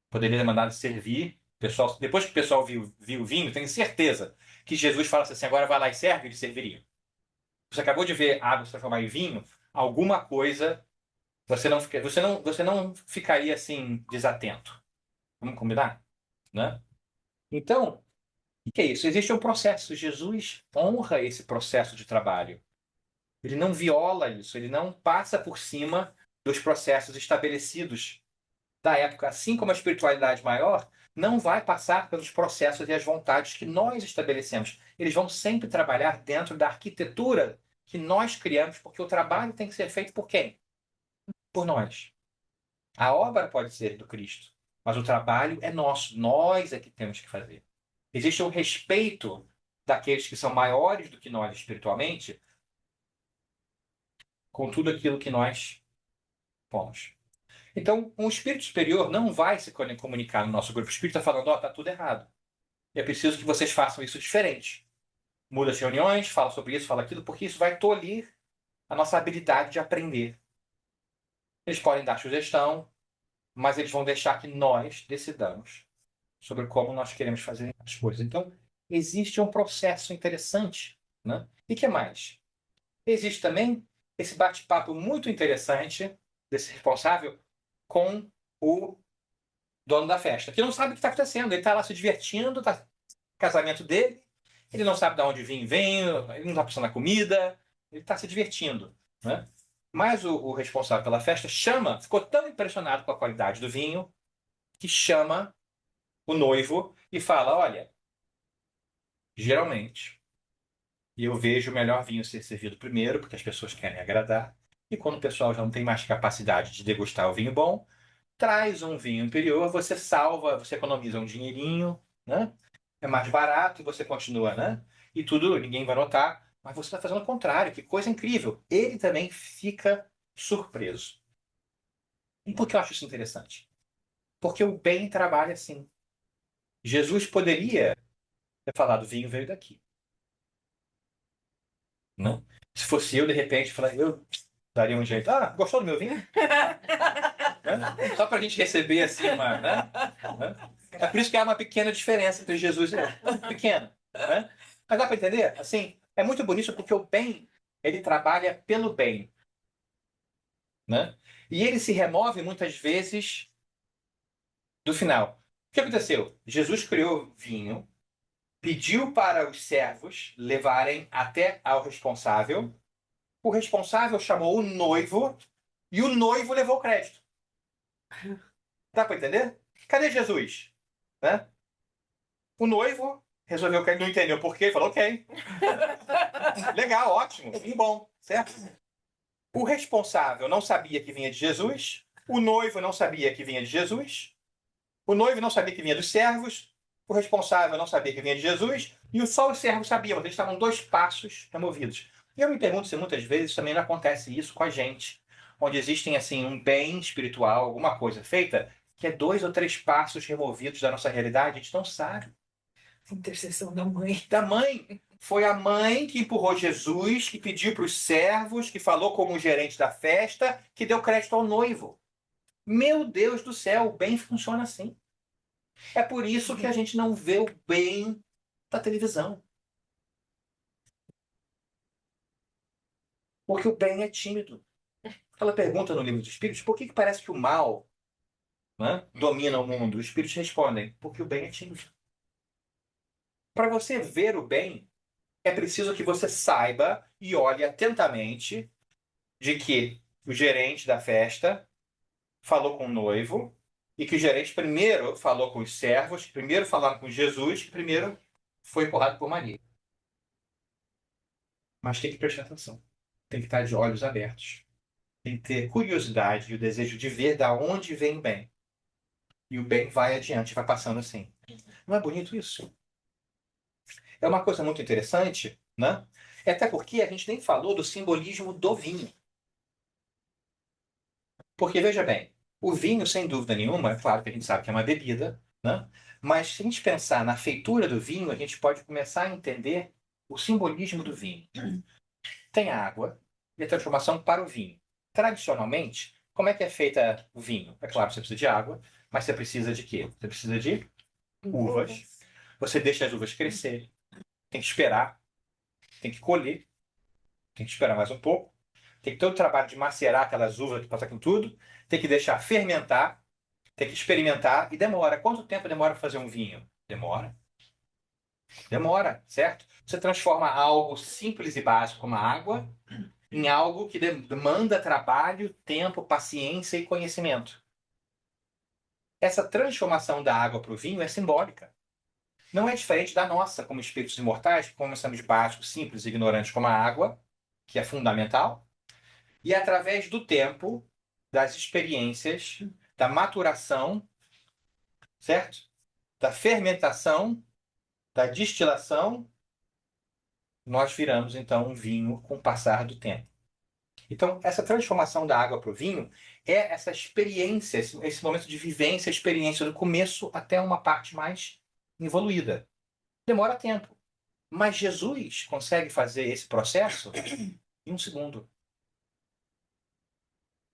poderia ter mandado servir. Pessoal, depois que o pessoal viu o vinho, tenho certeza que Jesus fala assim, agora vai lá e serve, eles serviriam. Você acabou de ver água se transformar em vinho, alguma coisa você não ficaria assim desatento. Vamos combinar, né? Então, o que é isso? Existe um processo. Jesus honra esse processo de trabalho. Ele não viola isso, ele não passa por cima dos processos estabelecidos da época, assim como a espiritualidade maior não vai passar pelos processos e as vontades que nós estabelecemos. Eles vão sempre trabalhar dentro da arquitetura que nós criamos, porque o trabalho tem que ser feito por quem? Por nós. A obra pode ser do Cristo, mas o trabalho é nosso. Nós é que temos que fazer. Existe um respeito daqueles que são maiores do que nós espiritualmente, com tudo aquilo que nós pomos. Então, um espírito superior não vai se comunicar no nosso grupo. O espírito está falando, ó, tá tudo errado. É preciso que vocês façam isso diferente. Muda as reuniões, fala sobre isso, fala aquilo, porque isso vai tolir a nossa habilidade de aprender. Eles podem dar sugestão, mas eles vão deixar que nós decidamos sobre como nós queremos fazer as coisas. Então, existe um processo interessante, né? E que mais? Existe também esse bate-papo muito interessante desse responsável com o dono da festa, que não sabe o que está acontecendo. Ele está lá se divertindo, tá no casamento dele, ele não sabe de onde vem, ele não está pensando na comida, ele está se divertindo, né? Mas o responsável pela festa ficou tão impressionado com a qualidade do vinho, que chama o noivo e fala: olha, geralmente eu vejo o melhor vinho ser servido primeiro, porque as pessoas querem agradar, e quando o pessoal já não tem mais capacidade de degustar o vinho bom, traz um vinho inferior, você salva, você economiza um dinheirinho, né? É mais barato e você continua, né? E tudo, ninguém vai notar, mas você está fazendo o contrário, que coisa incrível. Ele também fica surpreso. E por que eu acho isso interessante? Porque o bem trabalha assim. Jesus poderia ter falado: o vinho veio daqui, né? Se fosse eu, de repente, falar, eu daria um jeito. Ah, gostou do meu vinho? Né? Só para a gente receber assim uma, né? É por isso que há uma pequena diferença entre Jesus e eu. Pequena, né? Mas dá para entender? Assim, é muito bonito porque o bem, ele trabalha pelo bem, né? E ele se remove muitas vezes do final. O que aconteceu? Jesus criou vinho, pediu para os servos levarem até ao responsável. O responsável chamou o noivo e o noivo levou o crédito. Dá para entender? Cadê Jesus? Né? O noivo resolveu que ele não entendeu por quê, falou ok. Legal, ótimo, que bom, certo? O responsável não sabia que vinha de Jesus, o noivo não sabia que vinha de Jesus, o noivo não sabia que vinha dos servos, o responsável não sabia que vinha de Jesus, e só os servos sabiam, eles estavam 2 passos removidos. E eu me pergunto se muitas vezes também não acontece isso com a gente, onde existem assim um bem espiritual, alguma coisa feita, que é 2 ou 3 passos removidos da nossa realidade, a gente não sabe. Intercessão da mãe. Da mãe. Foi a mãe que empurrou Jesus, que pediu para os servos, que falou como o gerente da festa, que deu crédito ao noivo. Meu Deus do céu, o bem funciona assim. É por isso que a gente não vê o bem da televisão. Porque o bem é tímido. Ela pergunta no livro dos Espíritos por que parece que o mal, né, domina o mundo. Os Espíritos respondem: porque o bem é tímido. Para você ver o bem, é preciso que você saiba e olhe atentamente de que o gerente da festa falou com o noivo e que o gerente primeiro falou com os servos, que primeiro falaram com Jesus, que primeiro foi empurrado por Maria. Mas tem que prestar atenção. Tem que estar de olhos abertos. Tem que ter curiosidade e o desejo de ver da onde vem o bem. E o bem vai adiante, vai passando assim. Não é bonito isso? É uma coisa muito interessante, né? É até porque a gente nem falou do simbolismo do vinho. Porque, veja bem, o vinho, sem dúvida nenhuma, é claro que a gente sabe que é uma bebida, né? Mas se a gente pensar na feitura do vinho, a gente pode começar a entender o simbolismo do vinho. Tem a água e a transformação para o vinho. Tradicionalmente, como é que é feita o vinho? É claro, você precisa de água, mas você precisa de quê? Você precisa de uvas. Você deixa as uvas crescerem. Tem que esperar, tem que colher, tem que esperar mais um pouco. Tem que ter o trabalho de macerar aquelas uvas, que passar com tudo. Tem que deixar fermentar, tem que experimentar e demora. Quanto tempo demora para fazer um vinho? Demora. Demora, certo? Você transforma algo simples e básico como a água em algo que demanda trabalho, tempo, paciência e conhecimento. Essa transformação da água para o vinho é simbólica. Não é diferente da nossa, como espíritos imortais, que começamos básicos, simples e ignorantes como a água, que é fundamental, e através do tempo, das experiências, da maturação, certo? Da fermentação, da destilação, nós viramos então um vinho com o passar do tempo. Então, essa transformação da água para o vinho é essa experiência, esse momento de vivência, experiência do começo até uma parte mais evoluída. Demora tempo, mas Jesus consegue fazer esse processo em um segundo.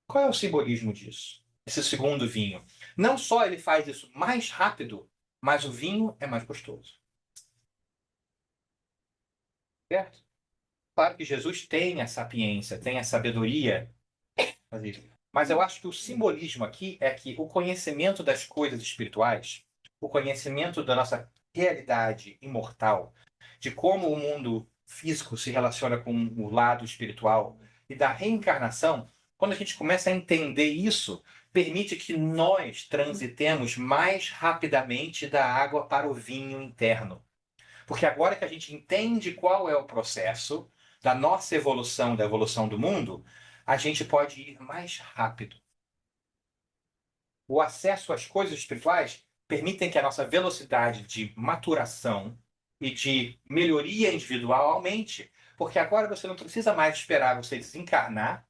Qual é o simbolismo disso? Esse segundo vinho. Não só ele faz isso mais rápido, mas o vinho é mais gostoso. Certo? Claro que Jesus tem a sapiência, tem a sabedoria. Mas eu acho que o simbolismo aqui é que o conhecimento das coisas espirituais, o conhecimento da nossa realidade imortal, de como o mundo físico se relaciona com o lado espiritual e da reencarnação, quando a gente começa a entender isso, permite que nós transitemos mais rapidamente da água para o vinho interno. Porque agora que a gente entende qual é o processo da nossa evolução, da evolução do mundo, a gente pode ir mais rápido. O acesso às coisas espirituais permitem que a nossa velocidade de maturação e de melhoria individual aumente. Porque agora você não precisa mais esperar você desencarnar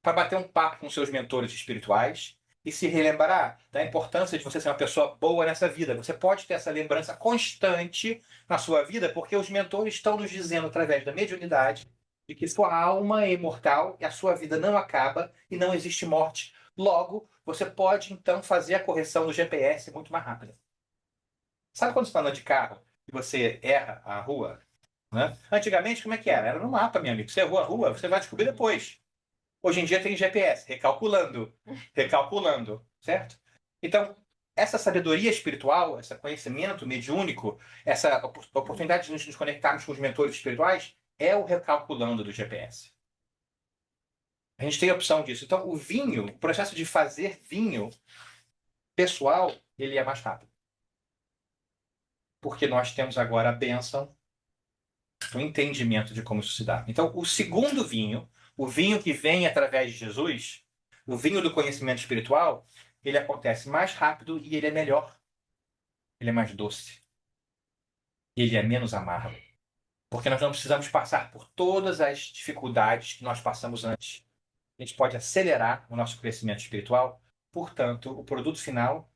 para bater um papo com seus mentores espirituais e se relembrar da importância de você ser uma pessoa boa nessa vida. Você pode ter essa lembrança constante na sua vida, porque os mentores estão nos dizendo, através da mediunidade, de que sua alma é imortal e a sua vida não acaba e não existe morte. Logo, você pode então fazer a correção do GPS muito mais rápida. Sabe quando você está andando de carro e você erra a rua? Né? Antigamente, como é que era? Era no mapa, meu amigo. Você errou a rua, você vai descobrir depois. Hoje em dia tem GPS, recalculando, recalculando, certo? Então, essa sabedoria espiritual, esse conhecimento mediúnico, essa oportunidade de nos conectarmos com os mentores espirituais, é o recalculando do GPS. A gente tem a opção disso. Então, o vinho, o processo de fazer vinho pessoal, ele é mais rápido. Porque nós temos agora a bênção do entendimento de como isso se dá. Então, o segundo vinho, o vinho que vem através de Jesus, o vinho do conhecimento espiritual, ele acontece mais rápido e ele é melhor. Ele é mais doce. Ele é menos amargo. Porque nós não precisamos passar por todas as dificuldades que nós passamos antes. A gente pode acelerar o nosso crescimento espiritual, portanto, o produto final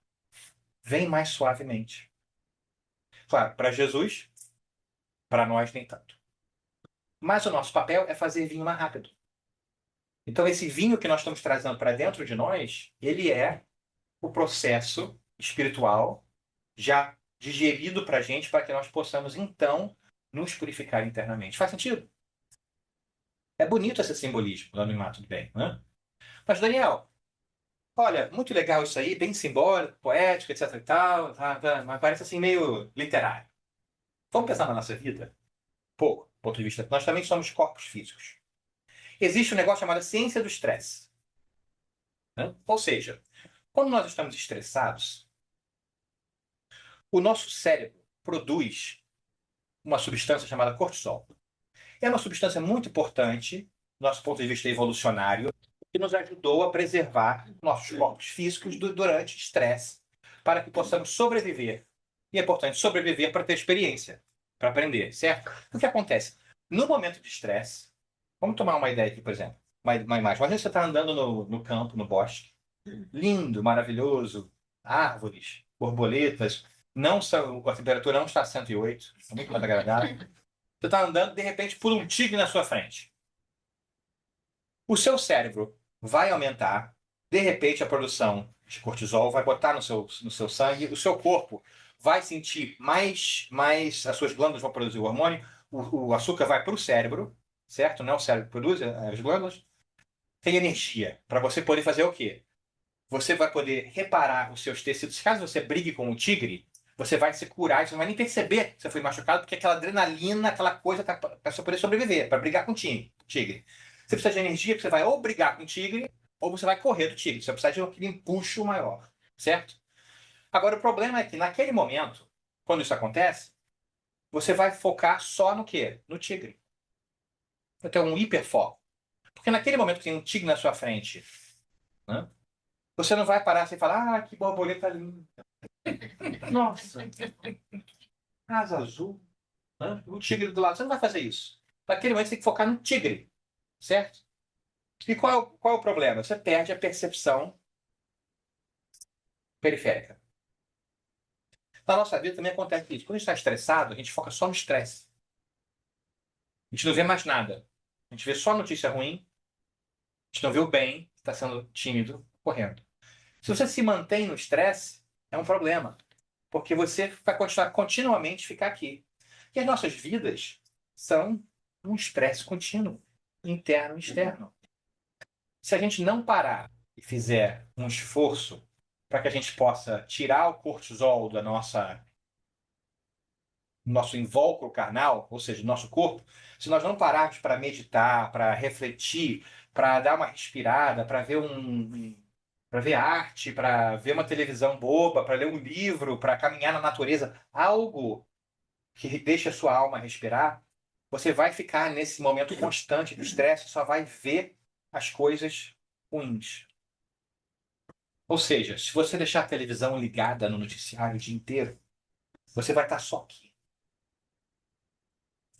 vem mais suavemente. Claro, para Jesus, para nós nem tanto. Mas o nosso papel é fazer vinho mais rápido. Então, esse vinho que nós estamos trazendo para dentro de nós, ele é o processo espiritual já digerido para a gente, para que nós possamos, então, nos purificar internamente. Faz sentido? É bonito esse simbolismo do animato do bem, né? Mas, Daniel, olha, muito legal isso aí, bem simbólico, poético, etc e tal, mas parece assim meio literário. Vamos pensar na nossa vida? Pouco, do ponto de vista. Nós também somos corpos físicos. Existe um negócio chamado ciência do estresse, né? Ou seja, quando nós estamos estressados, o nosso cérebro produz uma substância chamada cortisol. É uma substância muito importante, do nosso ponto de vista evolucionário, que nos ajudou a preservar nossos corpos físicos durante estresse, para que possamos sobreviver. E é importante sobreviver para ter experiência, para aprender, certo? O que acontece? No momento de estresse, vamos tomar uma ideia aqui, por exemplo, uma imagem. Imagina você está andando no campo, no bosque, lindo, maravilhoso, árvores, borboletas, não são, a temperatura não está a 108, é muito mais agradável. Você está andando, de repente, pula um tigre na sua frente. O seu cérebro vai aumentar, de repente, a produção de cortisol vai botar no seu sangue, o seu corpo vai sentir as suas glândulas vão produzir o hormônio, o açúcar vai para o cérebro, certo? Não é o cérebro que produz, as glândulas. Tem energia para você poder fazer o quê? Você vai poder reparar os seus tecidos. Caso você brigue com o tigre, você vai se curar e você não vai nem perceber que você foi machucado, porque aquela adrenalina, aquela coisa, tá para você poder sobreviver, para brigar com o tigre. Você precisa de energia, porque você vai ou brigar com o tigre, ou você vai correr do tigre. Você precisa de aquele empuxo maior, certo? Agora, o problema é que naquele momento, quando isso acontece, você vai focar só no quê? No tigre. Vai ter um hiperfoco. Porque naquele momento que tem um tigre na sua frente, né, você não vai parar assim e falar, que borboleta linda. Nossa, asa azul, né? O tigre do lado. Você não vai fazer isso. Naquele momento você tem que focar no tigre, certo? E qual é o problema? Você perde a percepção periférica. Na nossa vida também acontece isso. Quando a gente está estressado, a gente foca só no estresse. A gente não vê mais nada. A gente vê só notícia ruim, a gente não vê o bem, está sendo tímido, correndo. Se você se mantém no estresse, é um problema. Porque você vai continuar continuamente ficar aqui. E as nossas vidas são um estresse contínuo, interno e externo. Se a gente não parar e fizer um esforço para que a gente possa tirar o cortisol da nosso invólucro carnal, ou seja, do nosso corpo, se nós não pararmos para meditar, para refletir, para dar uma respirada, para ver arte, para ver uma televisão boba, para ler um livro, para caminhar na natureza, algo que deixe a sua alma respirar, você vai ficar nesse momento constante de estresse, só vai ver as coisas ruins. Ou seja, se você deixar a televisão ligada no noticiário o dia inteiro, você vai estar só aqui.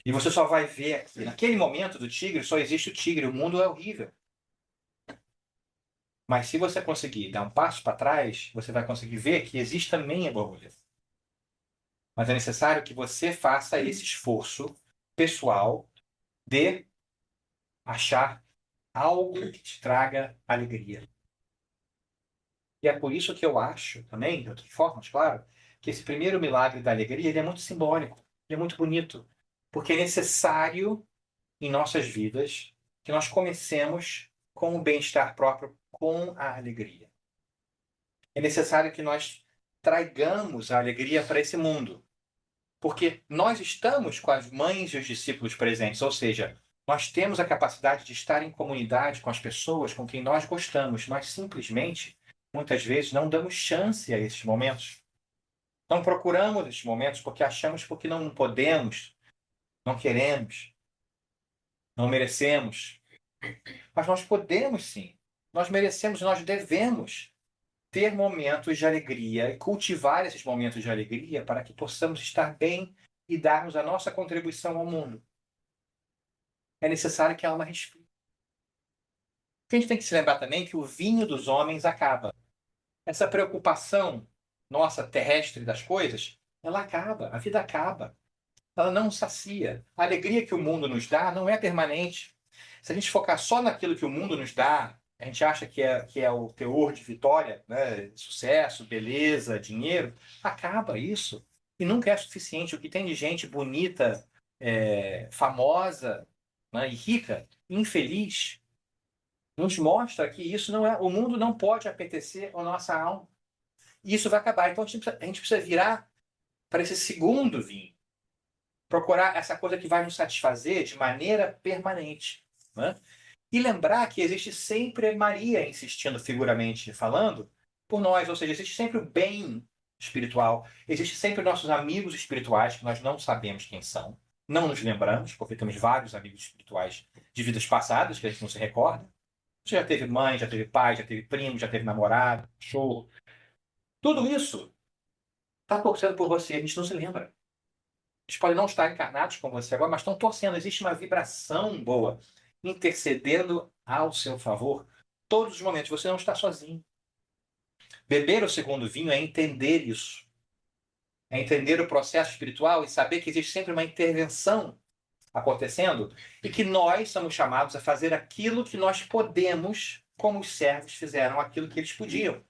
E você só vai ver aqui. Naquele momento do tigre, só existe o tigre. O mundo é horrível. Mas se você conseguir dar um passo para trás, você vai conseguir ver que existe também a borboleta. Mas é necessário que você faça esse esforço pessoal de achar algo que te traga alegria. E é por isso que eu acho também, de outras formas, claro, que esse primeiro milagre da alegria ele é muito simbólico, ele é muito bonito, porque é necessário em nossas vidas que nós comecemos com o bem-estar próprio, com a alegria. É necessário que nós tragamos a alegria para esse mundo, porque nós estamos com as mães e os discípulos presentes, ou seja, nós temos a capacidade de estar em comunidade com as pessoas com quem nós gostamos. Nós simplesmente, muitas vezes, não damos chance a esses momentos. Não procuramos esses momentos porque achamos porque não podemos, não queremos, não merecemos. Mas nós podemos sim. Nós merecemos, nós devemos ter momentos de alegria e cultivar esses momentos de alegria para que possamos estar bem e darmos a nossa contribuição ao mundo. É necessário que a alma respire. A gente tem que se lembrar também que o vinho dos homens acaba. Essa preocupação nossa terrestre das coisas, ela acaba, a vida acaba. Ela não sacia. A alegria que o mundo nos dá não é permanente. Se a gente focar só naquilo que o mundo nos dá, a gente acha que é o teor de vitória, né? Sucesso, beleza, dinheiro, acaba isso. E nunca é suficiente. O que tem de gente bonita, famosa, né, e rica, infeliz, nos mostra que isso não é. O mundo não pode apetecer a nossa alma. E isso vai acabar. Então a gente precisa virar para esse segundo vinho, procurar essa coisa que vai nos satisfazer de maneira permanente, né? E lembrar que existe sempre Maria insistindo, figuramente falando, por nós, ou seja, existe sempre o bem espiritual, existe sempre nossos amigos espirituais, que nós não sabemos quem são, não nos lembramos, porque temos vários amigos espirituais de vidas passadas que a gente não se recorda. Você já teve mãe, já teve pai, já teve primo, já teve namorado, cachorro. Tudo isso está torcendo por você, a gente não se lembra. Eles podem não estar encarnados com você agora, mas estão torcendo. Existe uma vibração boa, intercedendo ao seu favor. Todos os momentos, você não está sozinho. Beber o segundo vinho é entender isso. É entender o processo espiritual e saber que existe sempre uma intervenção acontecendo e que nós somos chamados a fazer aquilo que nós podemos, como os servos fizeram aquilo que eles podiam.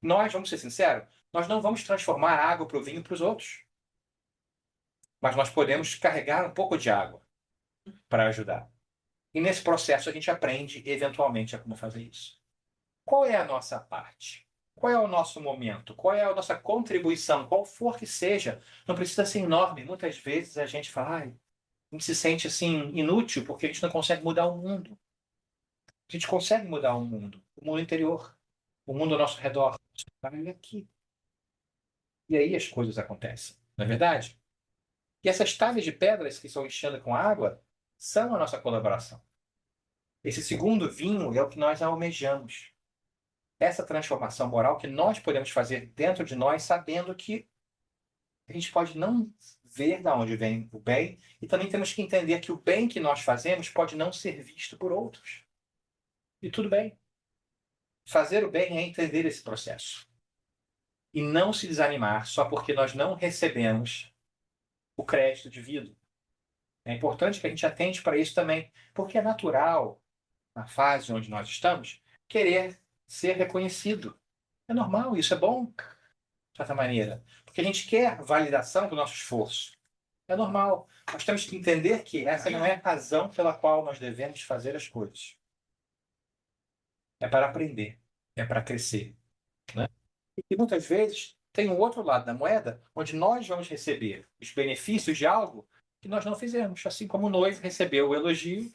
Nós, vamos ser sinceros, nós não vamos transformar a água para o vinho para os outros. Mas nós podemos carregar um pouco de água para ajudar. E nesse processo a gente aprende eventualmente a como fazer isso. Qual é a nossa parte? Qual é o nosso momento? Qual é a nossa contribuição? Qual for que seja, não precisa ser enorme. Muitas vezes a gente fala, ai, a gente se sente assim inútil porque a gente não consegue mudar o mundo. A gente consegue mudar o mundo interior, o mundo ao nosso redor. Vai aqui. E aí as coisas acontecem, não é verdade? E essas talhas de pedras que estão enchendo com água são a nossa colaboração. Esse segundo vinho é o que nós almejamos. Essa transformação moral que nós podemos fazer dentro de nós, sabendo que a gente pode não ver de onde vem o bem, e também temos que entender que o bem que nós fazemos pode não ser visto por outros. E tudo bem. Fazer o bem é entender esse processo. E não se desanimar só porque nós não recebemos o crédito devido. É importante que a gente atente para isso também, porque é natural, na fase onde nós estamos, querer ser reconhecido. É normal, isso é bom, de certa maneira, porque a gente quer validação do nosso esforço. É normal. Nós temos que entender que essa não é a razão pela qual nós devemos fazer as coisas. É para aprender, é para crescer, né? E muitas vezes tem um outro lado da moeda, onde nós vamos receber os benefícios de algo que nós não fizemos, assim como o noivo recebeu o elogio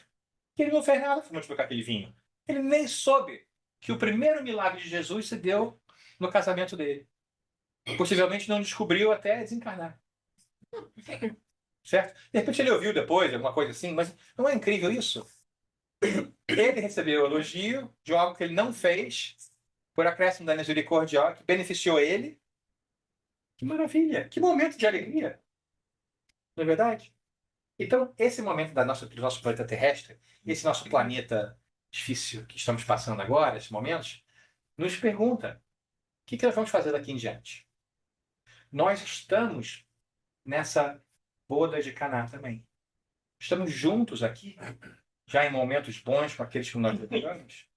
que ele não fez nada para multiplicar aquele vinho. Ele nem soube que o primeiro milagre de Jesus se deu no casamento dele. Possivelmente não descobriu até desencarnar. Certo? De repente ele ouviu depois, alguma coisa assim, mas não é incrível isso? Ele recebeu o elogio de algo que ele não fez, por acréscimo da misericórdia, que beneficiou ele. Que maravilha! Que momento de alegria! Não é verdade? Então, esse momento do nosso planeta terrestre, esse nosso planeta difícil que estamos passando agora, esses momentos, nos pergunta: o que nós vamos fazer daqui em diante? Nós estamos nessa boda de Caná também. Estamos juntos aqui, já em momentos bons com aqueles que nós lidamos,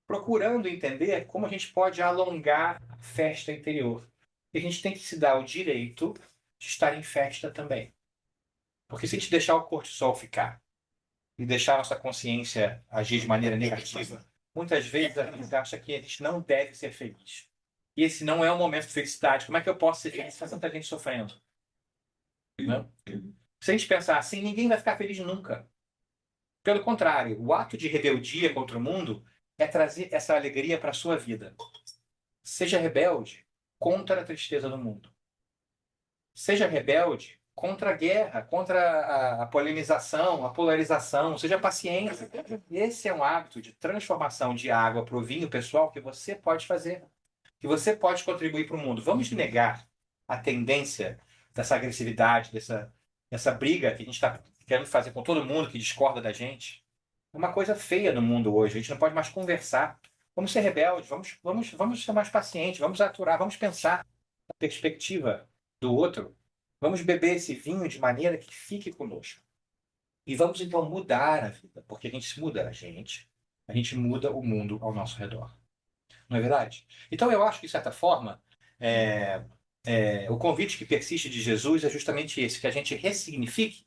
procurando entender como a gente pode alongar a festa interior. E a gente tem que se dar o direito de estar em festa também. Porque se a gente deixar o cortisol ficar e deixar a nossa consciência agir de maneira negativa, muitas vezes a gente acha que a gente não deve ser feliz. E esse não é um momento de felicidade. Como é que eu posso ser feliz com tanta gente sofrendo? Não? Se a gente pensar assim, ninguém vai ficar feliz nunca. Pelo contrário, o ato de rebeldia contra o mundo é trazer essa alegria para a sua vida. Seja rebelde contra a tristeza do mundo. Seja rebelde contra a guerra, contra a polemização, a polarização. Seja paciente. Esse é um hábito de transformação de água para o vinho pessoal que você pode fazer, que você pode contribuir para o mundo. Vamos negar a tendência dessa agressividade, dessa briga que a gente está querendo fazer com todo mundo que discorda da gente. É uma coisa feia no mundo hoje. A gente não pode mais conversar. Vamos ser rebeldes, vamos ser mais pacientes, vamos aturar, vamos pensar na perspectiva. do outro, vamos beber esse vinho de maneira que fique conosco. E vamos então mudar a vida, porque a gente muda a gente muda o mundo ao nosso redor. Não é verdade? Então eu acho que, de certa forma, é, o convite que persiste de Jesus é justamente esse, que a gente ressignifique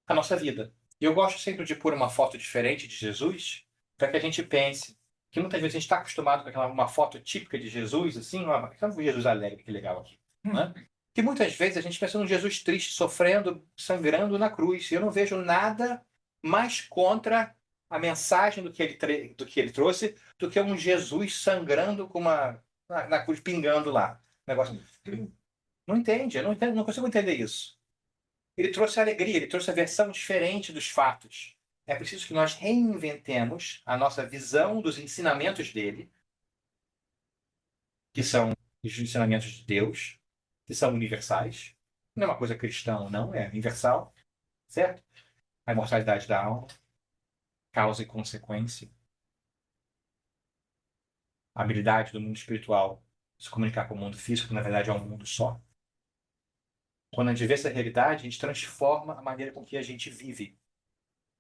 a nossa vida. E eu gosto sempre de pôr uma foto diferente de Jesus, para que a gente pense que muitas vezes a gente está acostumado com uma foto típica de Jesus, assim, um Jesus alegre, que legal aqui, né? Que muitas vezes a gente pensa num Jesus triste, sofrendo, sangrando na cruz. E eu não vejo nada mais contra a mensagem do que ele trouxe do que um Jesus sangrando com na cruz, pingando lá. Negócio. Não entende, eu não entendo, não consigo entender isso. Ele trouxe a alegria, ele trouxe a versão diferente dos fatos. É preciso que nós reinventemos a nossa visão dos ensinamentos dele, que são os ensinamentos de Deus, que são universais. Não é uma coisa cristã ou não, é universal, certo? A imortalidade da alma, causa e consequência, a habilidade do mundo espiritual de se comunicar com o mundo físico, que na verdade é um mundo só. Quando a gente vê essa realidade, a gente transforma a maneira com que a gente vive.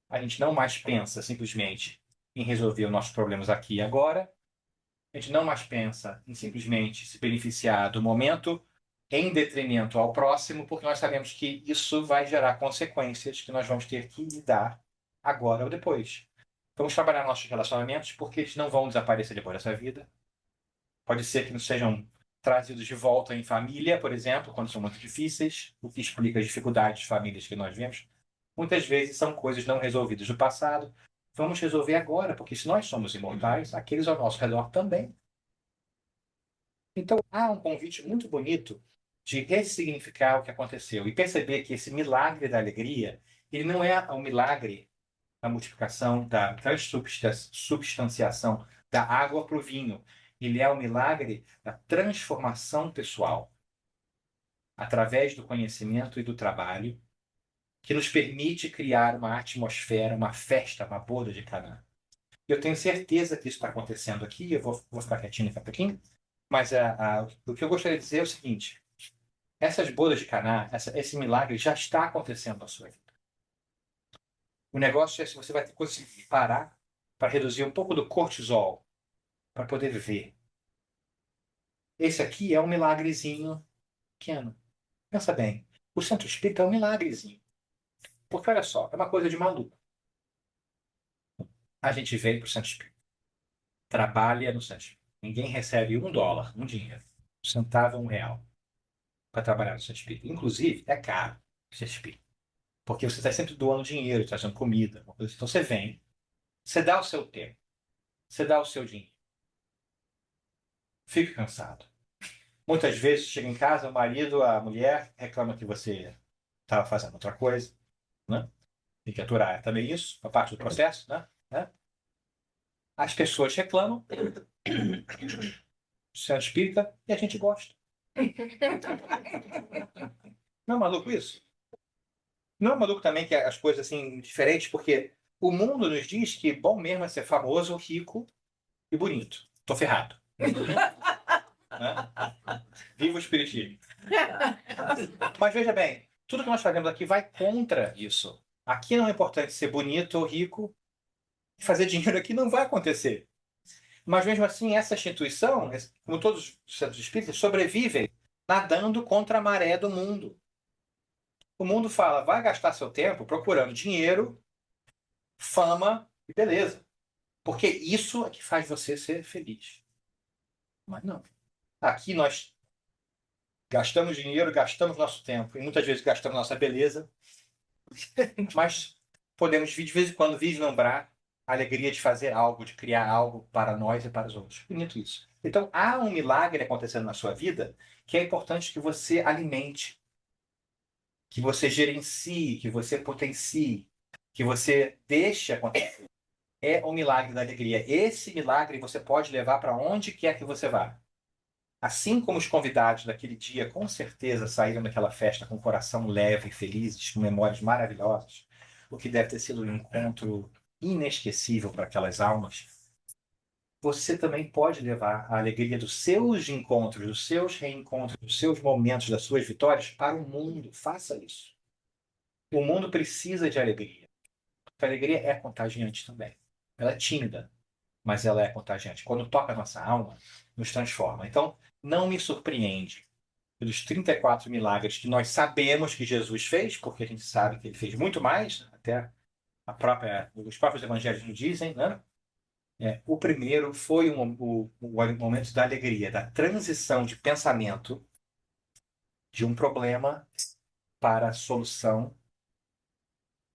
A gente não mais pensa simplesmente em resolver os nossos problemas aqui e agora. A gente não mais pensa em simplesmente se beneficiar do momento em detrimento ao próximo, porque nós sabemos que isso vai gerar consequências que nós vamos ter que lidar agora ou depois. Vamos trabalhar nossos relacionamentos porque eles não vão desaparecer depois dessa vida. Pode ser que não sejam trazidos de volta em família, por exemplo, quando são muito difíceis, o que explica as dificuldades de famílias que nós vemos. Muitas vezes são coisas não resolvidas do passado. Vamos resolver agora, porque se nós somos imortais, aqueles ao nosso redor também. Então, há um convite muito bonito de ressignificar o que aconteceu e perceber que esse milagre da alegria, ele não é um milagre da multiplicação, da transubstanciação da água para o vinho. Ele é o milagre da transformação pessoal, através do conhecimento e do trabalho, que nos permite criar uma atmosfera, uma festa, uma boda de Caná. Eu tenho certeza que isso está acontecendo aqui, eu vou ficar quietinho daqui a pouquinho, mas o que eu gostaria de dizer é o seguinte: essas bodas de Caná, esse milagre já está acontecendo na sua vida. O negócio é se você vai conseguir parar para reduzir um pouco do cortisol, para poder ver. Esse aqui é um milagrezinho pequeno. Pensa bem, o centro espírita é um milagrezinho. Porque olha só, é uma coisa de maluco. A gente veio para o centro espírita, trabalha no centro espírita. Ninguém recebe $1, um dinheiro, um centavo, R$ 1 para trabalhar no centro espírita. Inclusive, é caro o centro espírita. Porque você está sempre doando dinheiro, trazendo comida. Então você vem, você dá o seu tempo, você dá o seu dinheiro, fica cansado. Muitas vezes chega em casa, o marido, a mulher reclama que você estava fazendo outra coisa, né? Tem que aturar também isso, a parte do processo, né? As pessoas reclamam, do centro espírita, e a gente gosta. Não é maluco isso? Não é maluco também que as coisas assim diferentes, porque o mundo nos diz que bom mesmo é ser famoso, rico e bonito. Tô ferrado. Né? Viva o espiritismo. Mas veja bem, tudo que nós fazemos aqui vai contra isso. Aqui não é importante ser bonito ou rico, fazer dinheiro aqui não vai acontecer. Mas mesmo assim, essa instituição, como todos os centros espíritas, sobrevivem nadando contra a maré do mundo. O mundo fala, vai gastar seu tempo procurando dinheiro, fama e beleza. Porque isso é que faz você ser feliz. Mas não. Aqui nós gastamos dinheiro, gastamos nosso tempo e muitas vezes gastamos nossa beleza, mas podemos de vez em quando vislumbrar a alegria de fazer algo, de criar algo para nós e para os outros. Bonito isso. Então, há um milagre acontecendo na sua vida que é importante que você alimente, que você gerencie, que você potencie, que você deixe acontecer. É o milagre da alegria. Esse milagre você pode levar para onde quer que você vá. Assim como os convidados daquele dia, com certeza, saíram daquela festa com o coração leve e felizes, com memórias maravilhosas, o que deve ter sido um encontro inesquecível para aquelas almas. você também pode levar a alegria dos seus encontros, dos seus reencontros, dos seus momentos, das suas vitórias para o mundo. Faça isso. O mundo precisa de alegria. A alegria é contagiante também. Ela é tímida, mas ela é contagiante. Quando toca a nossa alma, nos transforma. Então, não me surpreende pelos 34 milagres que nós sabemos que Jesus fez, porque a gente sabe que ele fez muito mais, até os próprios evangelhos nos dizem, né? O primeiro foi o momento da alegria, da transição de pensamento de um problema para a solução,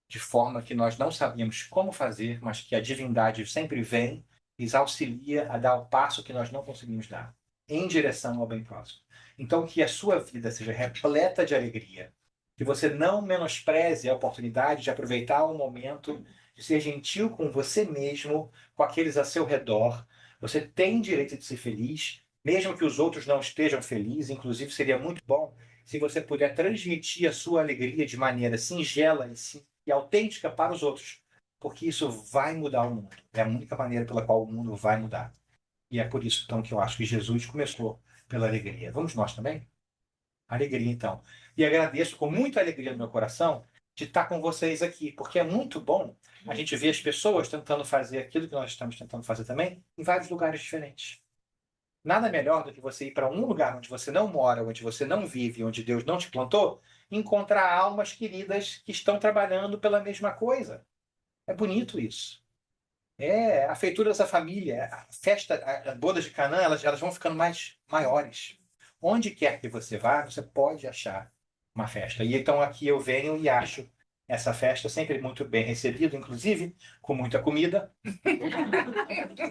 de forma que nós não sabíamos como fazer, mas que a divindade sempre vem e nos auxilia a dar o passo que nós não conseguimos dar, em direção ao bem próximo. Então, que a sua vida seja repleta de alegria, que você não menospreze a oportunidade de aproveitar o momento, de ser gentil com você mesmo, com aqueles a seu redor. Você tem direito de ser feliz, mesmo que os outros não estejam felizes. Inclusive, seria muito bom se você puder transmitir a sua alegria de maneira singela e autêntica para os outros, porque isso vai mudar o mundo. É a única maneira pela qual o mundo vai mudar. E é por isso, então, que eu acho que Jesus começou pela alegria. Vamos nós também? Alegria, então. E agradeço com muita alegria no meu coração de estar com vocês aqui, porque é muito bom a gente ver as pessoas tentando fazer aquilo que nós estamos tentando fazer também em vários lugares diferentes. Nada melhor do que você ir para um lugar onde você não mora, onde você não vive, onde Deus não te plantou, e encontrar almas queridas que estão trabalhando pela mesma coisa. É bonito isso. É a feitura dessa família, a festa, as bodas de Canaã, elas vão ficando mais maiores. Onde quer que você vá, você pode achar uma festa. E então aqui eu venho e acho essa festa sempre muito bem recebida, inclusive com muita comida,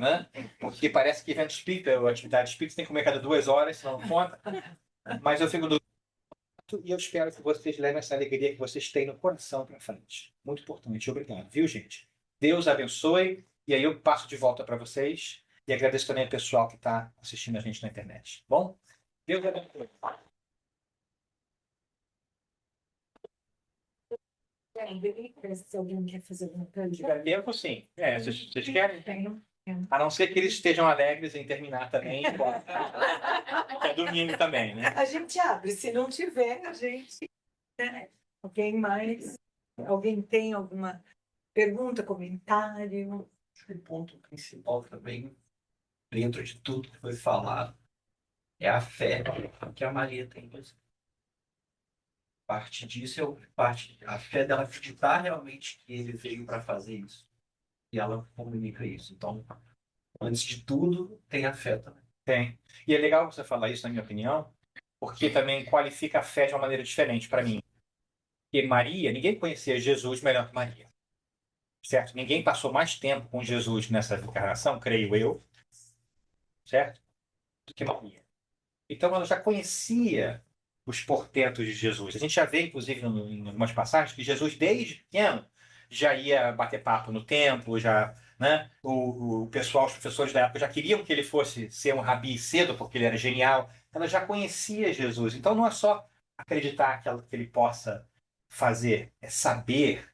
né? Porque parece que evento espírita, ou atividade espírita, tem que comer cada 2 horas, senão não conta. Mas eu fico do e eu espero que vocês levem essa alegria que vocês têm no coração para frente. Muito importante. Obrigado, viu, gente? Deus abençoe. E aí eu passo de volta para vocês. E agradeço também ao pessoal que está assistindo a gente na internet. Bom? Deus abençoe. Se alguém quer fazer alguma Se pergunta. tiver tempo, sim. Vocês querem? Tenho. A não ser que eles estejam alegres em terminar também. Que é domingo também, né? A gente abre, se não tiver, a gente. Né? Alguém mais? Alguém tem alguma pergunta, comentário? Acho que o ponto principal também, dentro de tudo que foi falado, é a fé que a Maria tem. Mas parte disso a fé dela acreditar realmente que ele veio para fazer isso. E ela comunica isso. Então, antes de tudo, tem a fé também. Tem. E é legal você falar isso, na minha opinião, porque também qualifica a fé de uma maneira diferente para mim. Porque Maria, ninguém conhecia Jesus melhor que Maria. Certo? Ninguém passou mais tempo com Jesus nessa encarnação, creio eu, certo? Do que Maria. Então ela já conhecia os portentos de Jesus. A gente já vê, inclusive, em algumas passagens, que Jesus, desde pequeno, já ia bater papo no templo, já, né? O pessoal, os professores da época já queriam que ele fosse ser um rabi cedo, porque ele era genial. Ela já conhecia Jesus. Então não é só acreditar que ele possa fazer, é saber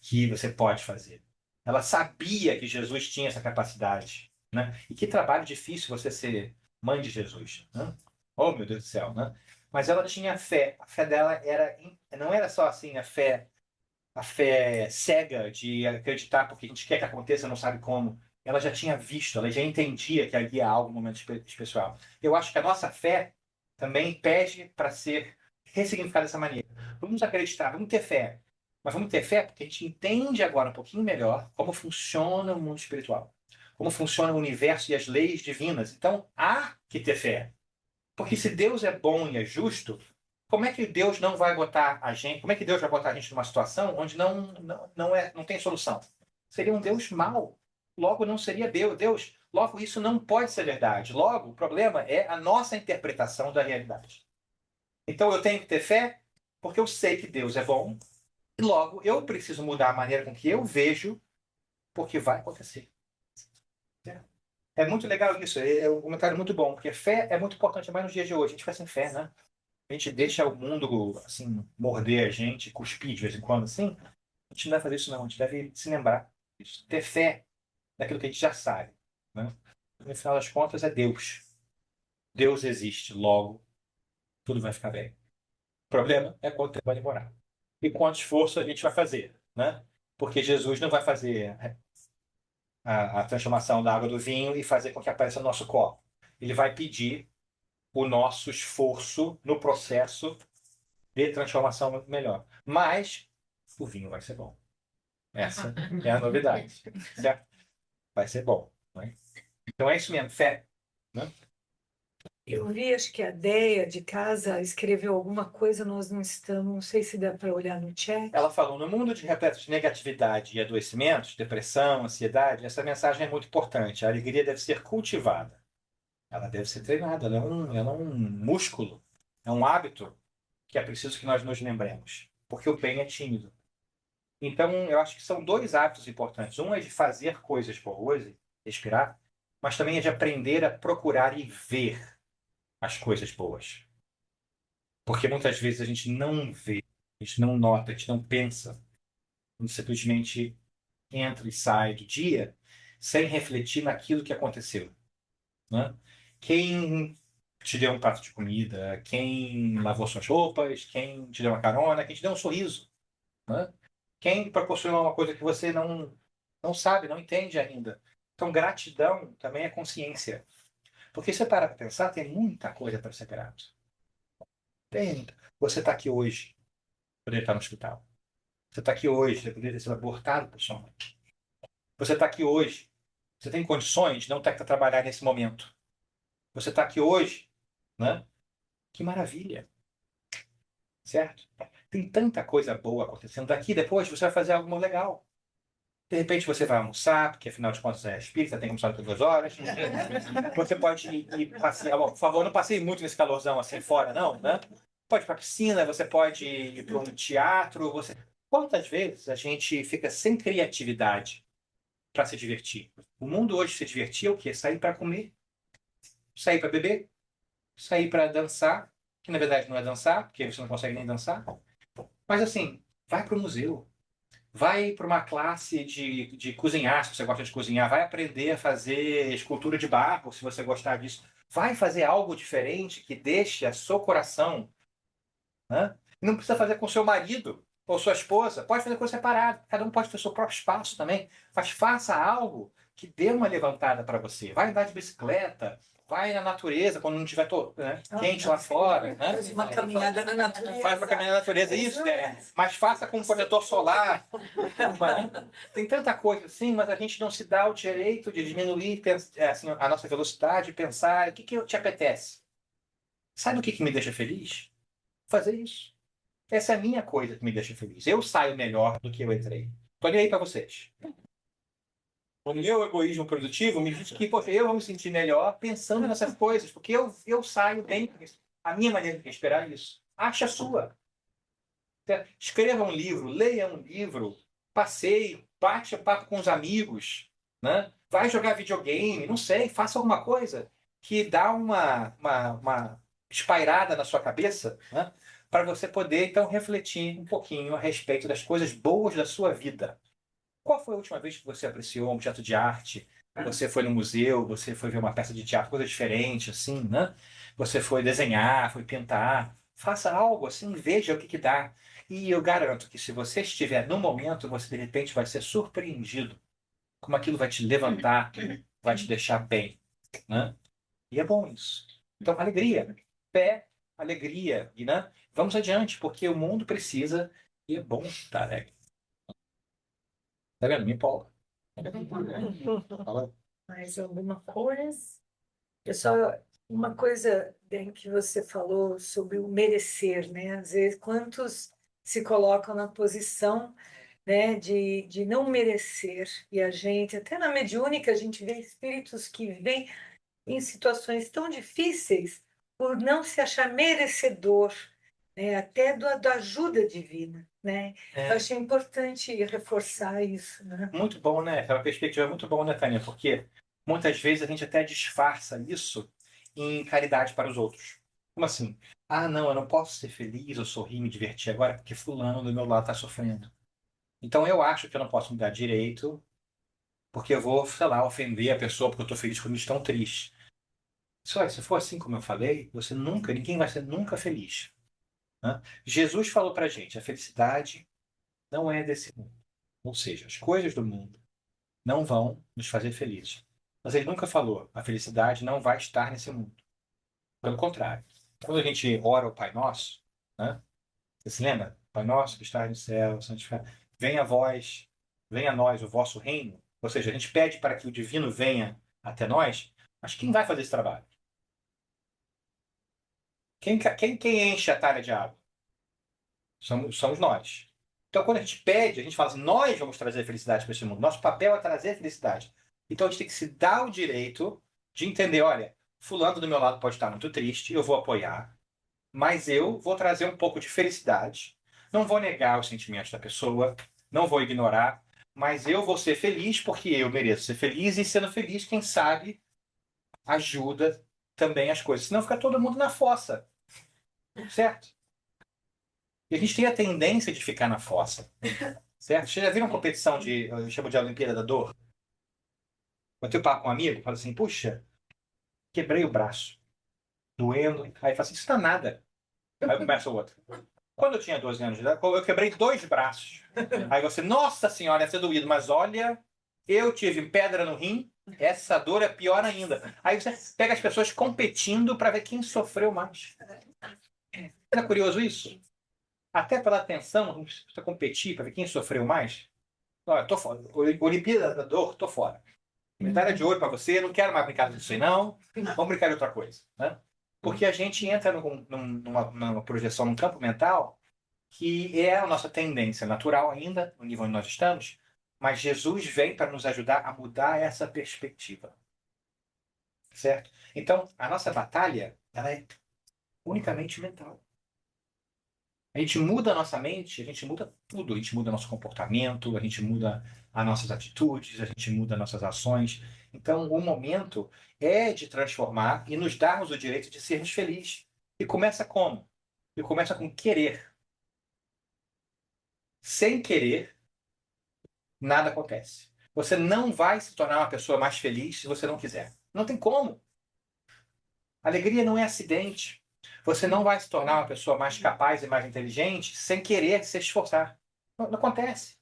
que você pode fazer. Ela sabia que Jesus tinha essa capacidade, né? E que trabalho difícil você ser mãe de Jesus, né? Oh, meu Deus do céu, né? Mas ela tinha fé. A fé dela não era só assim a fé cega de acreditar porque a gente quer que aconteça, não sabe como. Ela já tinha visto, ela já entendia que havia algo no momento especial. Eu acho que a nossa fé também pede para ser ressignificada dessa maneira. Vamos acreditar, vamos ter fé. Mas vamos ter fé porque a gente entende agora um pouquinho melhor como funciona o mundo espiritual, como funciona o universo e as leis divinas. Então, há que ter fé. Porque se Deus é bom e é justo, como é que Deus não vai botar a gente, como é que Deus vai botar a gente numa situação onde não tem solução? Seria um Deus mau. Logo, não seria Deus. Logo, isso não pode ser verdade. Logo, o problema é a nossa interpretação da realidade. Então, eu tenho que ter fé porque eu sei que Deus é bom. E logo, eu preciso mudar a maneira com que eu vejo, porque vai acontecer. É muito legal isso. É um comentário muito bom, porque fé é muito importante, mais nos dias de hoje. A gente fica sem fé, né? A gente deixa o mundo, assim, morder a gente, cuspir de vez em quando, assim. A gente não deve fazer isso, não. A gente deve se lembrar disso. Ter fé daquilo que a gente já sabe, né? No final das contas, é Deus. Deus existe, logo, tudo vai ficar bem. O problema é quanto tempo vai demorar. E quanto esforço a gente vai fazer, né? Porque Jesus não vai fazer a transformação da água do vinho e fazer com que apareça no nosso copo. Ele vai pedir o nosso esforço no processo de transformação melhor. Mas o vinho vai ser bom. Essa é a novidade, certo? Vai ser bom, né? Então é isso mesmo, fé, né? Eu vi, acho que a Deia de casa escreveu alguma coisa, nós não estamos, não sei se dá para olhar no chat. Ela falou, no mundo de repleto de negatividade e adoecimentos, depressão, ansiedade, essa mensagem é muito importante. A alegria deve ser cultivada. Ela deve ser treinada. Ela é um músculo, é um hábito que é preciso que nós nos lembremos. Porque o bem é tímido. Então, eu acho que são dois hábitos importantes. Um é de fazer coisas boas, e respirar, mas também é de aprender a procurar e ver as coisas boas. Porque muitas vezes a gente não vê, a gente não nota, a gente não pensa. A gente simplesmente entra e sai do dia sem refletir naquilo que aconteceu, né? Quem te deu um prato de comida, quem lavou suas roupas, quem te deu uma carona, quem te deu um sorriso, né? Quem proporcionou uma coisa que você não sabe, não entende ainda. Então, gratidão também é consciência. Porque se você parar para pensar, tem muita coisa para ser grato. Tem muita. Você está aqui hoje, poderia estar no hospital. Você está aqui hoje, você poderia ter sido abortado por sua mãe. Você está aqui hoje, você tem condições de não ter que trabalhar nesse momento. Você está aqui hoje, né? Que maravilha, certo? Tem tanta coisa boa acontecendo daqui. Depois você vai fazer algo legal. De repente você vai almoçar, porque afinal de contas é espírita, tem que almoçar por 2 horas. Você pode ir passear. Bom, por favor, não passeie muito nesse calorzão assim fora, não, né? Pode ir para a piscina, você pode ir para um teatro. Quantas vezes a gente fica sem criatividade para se divertir? O mundo hoje se divertir é o quê? Sair para comer, sair para beber, sair para dançar, que na verdade não é dançar, porque você não consegue nem dançar. Mas assim, vai para o museu. Vai para uma classe de cozinhar, se você gosta de cozinhar. Vai aprender a fazer escultura de barro, se você gostar disso. Vai fazer algo diferente que deixe a seu coração, né? Não precisa fazer com seu marido ou sua esposa. Pode fazer coisa separada. Cada um pode ter seu próprio espaço também. Mas faça algo que dê uma levantada para você. Vai andar de bicicleta. Vai na natureza quando não estiver quente lá fora, né? Faz uma caminhada na natureza. Faz uma caminhada na natureza, isso, né? Mas faça com um protetor solar. Tem tanta coisa assim, mas a gente não se dá o direito de diminuir assim, a nossa velocidade, pensar o que te apetece. Sabe o que me deixa feliz? Fazer isso. Essa é a minha coisa que me deixa feliz. Eu saio melhor do que eu entrei. Tô nem aí para vocês. O meu egoísmo produtivo me diz que, poxa, eu vou me sentir melhor pensando nessas coisas, porque eu saio bem com isso. A minha maneira de respirar é isso. Ache a sua. Escreva um livro, leia um livro, passeie, bate um papo com os amigos, né? Vai jogar videogame, não sei, faça alguma coisa que dá uma espairada na sua cabeça, né? Para você poder, então, refletir um pouquinho a respeito das coisas boas da sua vida. Qual foi a última vez que você apreciou um objeto de arte? Você foi no museu, você foi ver uma peça de teatro, coisa diferente, assim, né? Você foi desenhar, foi pintar. Faça algo assim, veja o que dá. E eu garanto que se você estiver no momento, você de repente vai ser surpreendido como aquilo vai te levantar, vai te deixar bem, né? E é bom isso. Então, alegria, fé, alegria, e, né? Vamos adiante, porque o mundo precisa e é bom estar alegre. Tá vendo? Me empolga. Fala. Mais alguma coisa? Eu só, uma coisa bem que você falou sobre o merecer, né? Às vezes, quantos se colocam na posição, né, de não merecer, e a gente, até na mediúnica, a gente vê espíritos que vêm em situações tão difíceis por não se achar merecedor, né, até da ajuda divina, né? Eu É, achei importante reforçar isso, né? muito bom, né? Aquela perspectiva é muito bom, né, Tânia? Porque muitas vezes a gente até disfarça isso em caridade para os outros. Como assim? Ah, não, eu não posso ser feliz ou sorrir, me divertir agora porque fulano do meu lado está sofrendo. Então eu acho que eu não posso me dar direito porque eu vou, sei lá, ofender a pessoa porque eu estou feliz quando eles estão tristes. Só se for assim como eu falei, ninguém vai ser nunca feliz, né? Jesus falou pra gente, a felicidade não é desse mundo. Ou seja, as coisas do mundo não vão nos fazer felizes. Mas ele nunca falou, a felicidade não vai estar nesse mundo. Pelo contrário. Quando a gente ora o Pai Nosso, né? Você se lembra? Pai Nosso que estás no céu, santificado. Venha a vós, venha a nós o vosso reino. Ou seja, a gente pede para que o divino venha até nós, mas quem vai fazer esse trabalho? Quem enche a talha de água? Somos nós. Então, quando a gente pede, a gente fala assim: nós vamos trazer felicidade para esse mundo. Nosso papel é trazer felicidade. Então, a gente tem que se dar o direito de entender: olha, fulano do meu lado pode estar muito triste, eu vou apoiar, mas eu vou trazer um pouco de felicidade. Não vou negar os sentimentos da pessoa, não vou ignorar, mas eu vou ser feliz porque eu mereço ser feliz e sendo feliz, quem sabe, ajuda também as coisas. Senão fica todo mundo na fossa, certo? E a gente tem a tendência de ficar na fossa, certo? Vocês já viram competição eu chamo de Olimpíada da Dor? Quando eu papo com um amigo, fala assim, puxa, quebrei o braço, doendo. Aí fala assim, isso não é nada. Aí começa o outro. Quando eu tinha 12 anos de idade, eu quebrei 2 braços. Aí você, nossa senhora, ia ser doído, mas olha, eu tive pedra no rim, essa dor é pior ainda. Aí você pega as pessoas competindo para ver quem sofreu mais. Não é curioso isso? Até pela atenção, você competir para ver quem sofreu mais. Olha, tô fora. Olimpíada da Dor, tô fora. Medalha de ouro para você, não quero mais brincar disso aí, não. Vamos brincar de outra coisa, né? Porque a gente entra numa projeção, num campo mental que é a nossa tendência natural ainda, no nível onde nós estamos, mas Jesus vem para nos ajudar a mudar essa perspectiva, certo? Então, a nossa batalha, ela é unicamente mental. A gente muda a nossa mente, a gente muda tudo, a gente muda nosso comportamento, a gente muda as nossas atitudes, a gente muda nossas ações. Então, o momento é de transformar e nos darmos o direito de sermos felizes. E começa como? E começa com querer. Sem querer, nada acontece. Você não vai se tornar uma pessoa mais feliz se você não quiser. Não tem como. Alegria não é acidente. Você não vai se tornar uma pessoa mais capaz e mais inteligente sem querer se esforçar. Não acontece.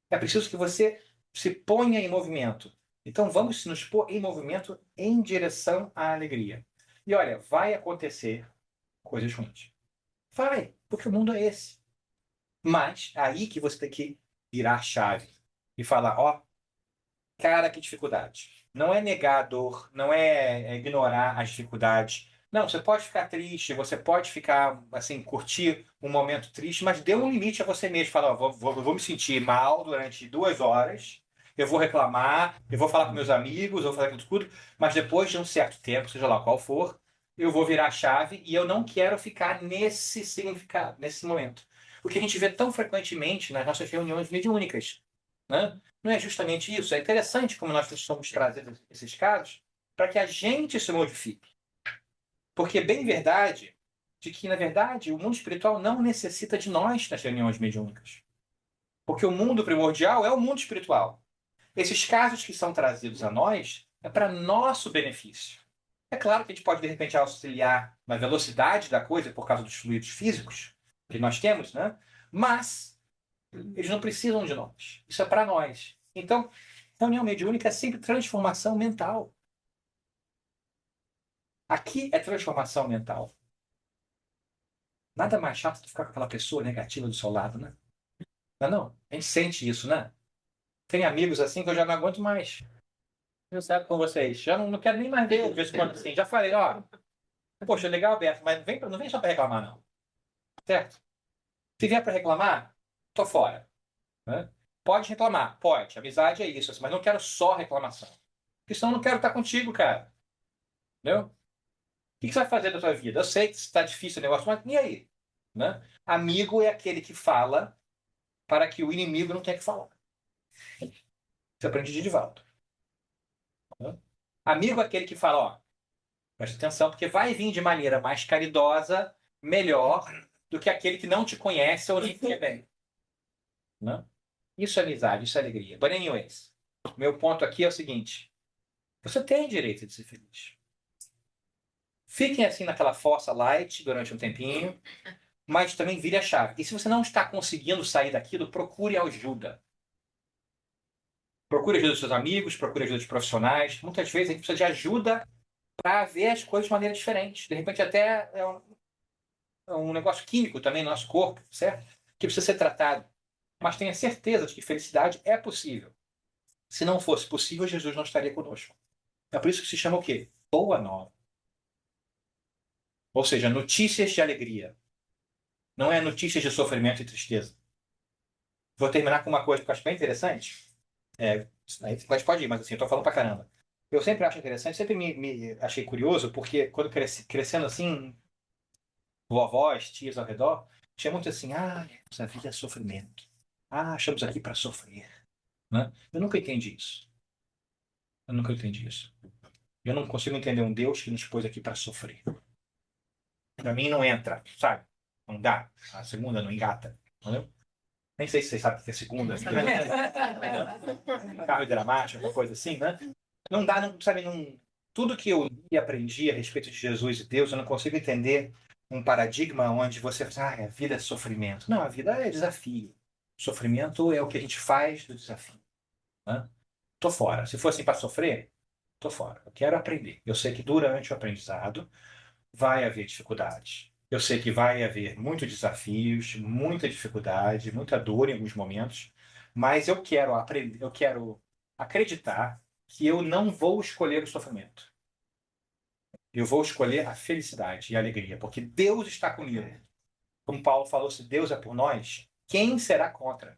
É preciso que você se ponha em movimento. Então vamos nos pôr em movimento em direção à alegria. E olha, vai acontecer coisas ruins. Vai, porque o mundo é esse. Mas aí que você tem que virar a chave e falar, ó, cara, que dificuldade. Não é negar a dor, não é ignorar as dificuldades. Não, você pode ficar triste, você pode ficar, assim, curtir um momento triste, mas dê um limite a você mesmo. Fala, ó, vou me sentir mal durante 2 horas, eu vou reclamar, eu vou falar com meus amigos, eu vou fazer aquilo tudo, mas depois de um certo tempo, seja lá qual for, eu vou virar a chave e eu não quero ficar nesse significado, nesse momento. O que a gente vê tão frequentemente nas nossas reuniões mediúnicas, né? Não é justamente isso? É interessante como nós somos trazidos esses casos para que a gente se modifique. Porque é bem verdade de que, na verdade, o mundo espiritual não necessita de nós nas reuniões mediúnicas. Porque o mundo primordial é o mundo espiritual. Esses casos que são trazidos a nós é para nosso benefício. É claro que a gente pode, de repente, auxiliar na velocidade da coisa por causa dos fluidos físicos que nós temos, né? Mas eles não precisam de nós. Isso é para nós. Então, reunião mediúnica é sempre transformação mental. Aqui é transformação mental. Nada mais chato do que ficar com aquela pessoa negativa do seu lado, né? Não, é não. A gente sente isso, né? Tem amigos assim que eu já não aguento mais. Eu sabe com vocês. Já não quero nem mais ver de vez em quando assim. Já falei, ó. Poxa, legal, Beto, mas não vem só para reclamar, não. Certo? Se vier para reclamar, tô fora. Né? Pode reclamar, pode. Amizade é isso, mas não quero só reclamação. Porque senão eu não quero estar contigo, cara. Entendeu? O que você vai fazer da sua vida? Eu sei que está difícil o negócio, mas e aí? Né? Amigo é aquele que fala para que o inimigo não tenha que falar. Você aprende de Divaldo. Né? Amigo é aquele que fala, ó, presta atenção, porque vai vir de maneira mais caridosa, melhor, do que aquele que não te conhece ou nem te quer bem. Né? Isso é amizade, isso é alegria. But anyways, Meu ponto aqui é o seguinte: você tem direito de ser feliz. Fiquem assim naquela fossa light durante um tempinho, mas também vire a chave. E se você não está conseguindo sair daquilo, procure ajuda. Procure ajuda dos seus amigos, procure ajuda dos profissionais. Muitas vezes a gente precisa de ajuda para ver as coisas de maneira diferente. De repente até é um negócio químico também no nosso corpo, certo? Que precisa ser tratado. Mas tenha certeza de que felicidade é possível. Se não fosse possível, Jesus não estaria conosco. É por isso que se chama o quê? Boa nova. Ou seja, notícias de alegria. Não é notícias de sofrimento e tristeza. Vou terminar com uma coisa que eu acho bem interessante. Mas pode ir, mas assim, eu tô falando pra caramba. Eu sempre acho interessante, sempre me achei curioso, porque quando crescendo assim, vovós, tias ao redor, tinha muito assim, a vida é sofrimento. Estamos aqui para sofrer. Né? Eu nunca entendi isso. Eu nunca entendi isso. Eu não consigo entender um Deus que nos pôs aqui para sofrer. Para mim não entra, sabe? Não dá. A segunda não engata. Entendeu? Nem sei se vocês sabem o que é segunda. Carro dramático, alguma coisa assim, né? Não dá, não, sabe? Não, tudo que eu li e aprendi a respeito de Jesus e Deus, eu não consigo entender um paradigma onde você fala, a vida é sofrimento. Não, a vida é desafio. Sofrimento é o que a gente faz do desafio. Né? Tô fora. Se fosse para sofrer, tô fora. Eu quero aprender. Eu sei que durante o aprendizado vai haver dificuldades. Eu sei que vai haver muitos desafios, muita dificuldade, muita dor em alguns momentos, mas eu quero aprender, eu quero acreditar que eu não vou escolher o sofrimento. Eu vou escolher a felicidade e a alegria, porque Deus está comigo. Como Paulo falou, se Deus é por nós, quem será contra?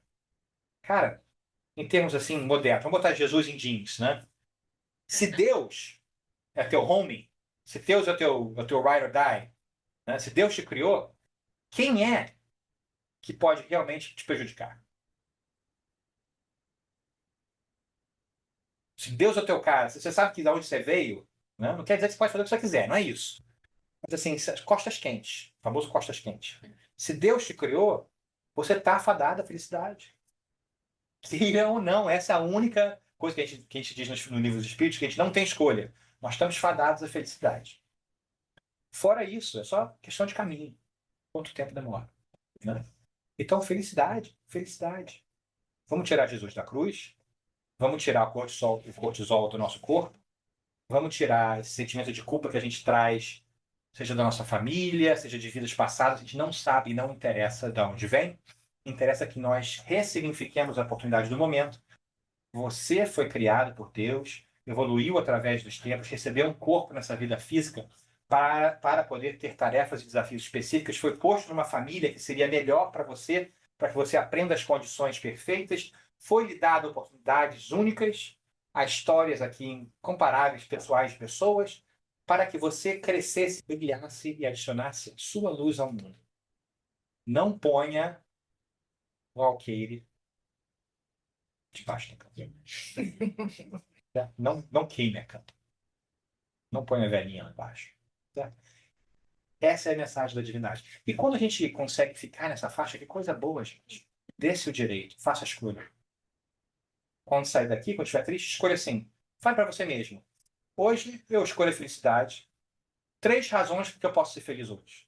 Cara, em termos assim modernos, vamos botar Jesus em jeans, né? Se Deus é teu homie, se Deus é teu ride or die, né? Se Deus te criou, quem é que pode realmente te prejudicar? Se Deus é o teu cara, se você sabe que de onde você veio, né? Não quer dizer que você pode fazer o que você quiser, não é isso. Mas assim, costas quentes, o famoso costas quentes. Se Deus te criou, você está afadado à felicidade. Queira ou não, essa é a única coisa que a gente diz no livro dos Espíritos, que a gente não tem escolha. Nós estamos fadados à felicidade. Fora isso, é só questão de caminho. Quanto tempo demora? Né? Então, felicidade, felicidade. Vamos tirar Jesus da cruz, vamos tirar o cortisol do nosso corpo, vamos tirar esse sentimento de culpa que a gente traz, seja da nossa família, seja de vidas passadas, a gente não sabe e não interessa de onde vem. Interessa que nós ressignifiquemos a oportunidade do momento. Você foi criado por Deus, evoluiu através dos tempos, recebeu um corpo nessa vida física para poder ter tarefas e desafios específicos. Foi posto numa família que seria melhor para que você aprenda as condições perfeitas. Foi lhe dado oportunidades únicas, há histórias aqui incomparáveis, pessoais de pessoas, para que você crescesse, brilhasse e adicionasse sua luz ao mundo. Não ponha o alqueire debaixo da cama. Não, não queime a cama. Não ponha a velhinha lá embaixo. Certo? Essa é a mensagem da divindade. E quando a gente consegue ficar nessa faixa, que coisa boa, gente. Dê-se o direito, faça a escolha. Quando sair daqui, quando estiver triste, escolha assim. Fale para você mesmo. Hoje eu escolho a felicidade. 3 razões porque eu posso ser feliz hoje.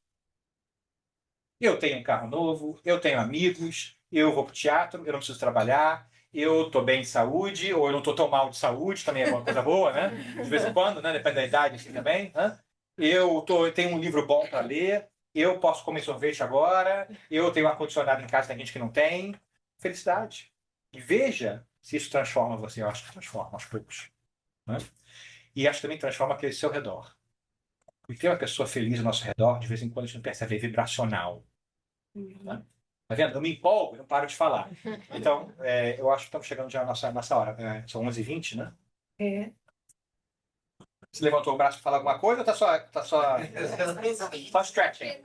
Eu tenho um carro novo, eu tenho amigos, eu vou para o teatro, eu não preciso trabalhar, eu estou bem de saúde, ou eu não estou tão mal de saúde, também é uma coisa boa, né? De vez em quando, né? Depende da idade assim, também. Né? Eu tenho um livro bom para ler, eu posso comer sorvete agora, eu tenho ar-condicionado em casa, tem gente que não tem. Felicidade. E veja se isso transforma você. Eu acho que transforma aos poucos. Né? E acho que também transforma aquele ao seu redor. E ter uma pessoa feliz ao nosso redor, de vez em quando a gente não percebe, é vibracional. Né? Tá vendo? Eu me empolgo, eu não paro de falar. Então, eu acho que estamos chegando já na nossa hora. São 11h20, né? É. Você levantou o braço para falar alguma coisa ou só stretching?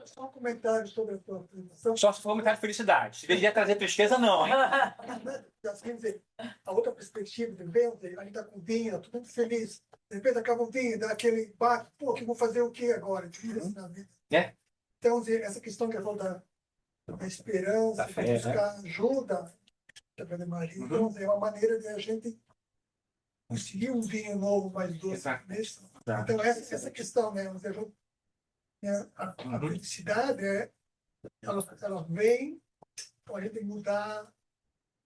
Só um comentário sobre a tua apresentação. Só se for comentário de felicidade. Se vier trazer tristeza, não, hein? Quer dizer, a outra perspectiva, de repente, a gente está com vinho, todo mundo feliz. De repente acaba um vinho, dá aquele baque, pô, que vou fazer o quê agora? Na vida. É. Então, essa questão que eu falo da esperança, Da de fé, buscar ajuda, da Maria. Então, é uma maneira de a gente conseguir um vinho novo mais doce. Exato. Mesmo. Exato. Então, essa questão, né? A felicidade, ela vem, então a gente mudar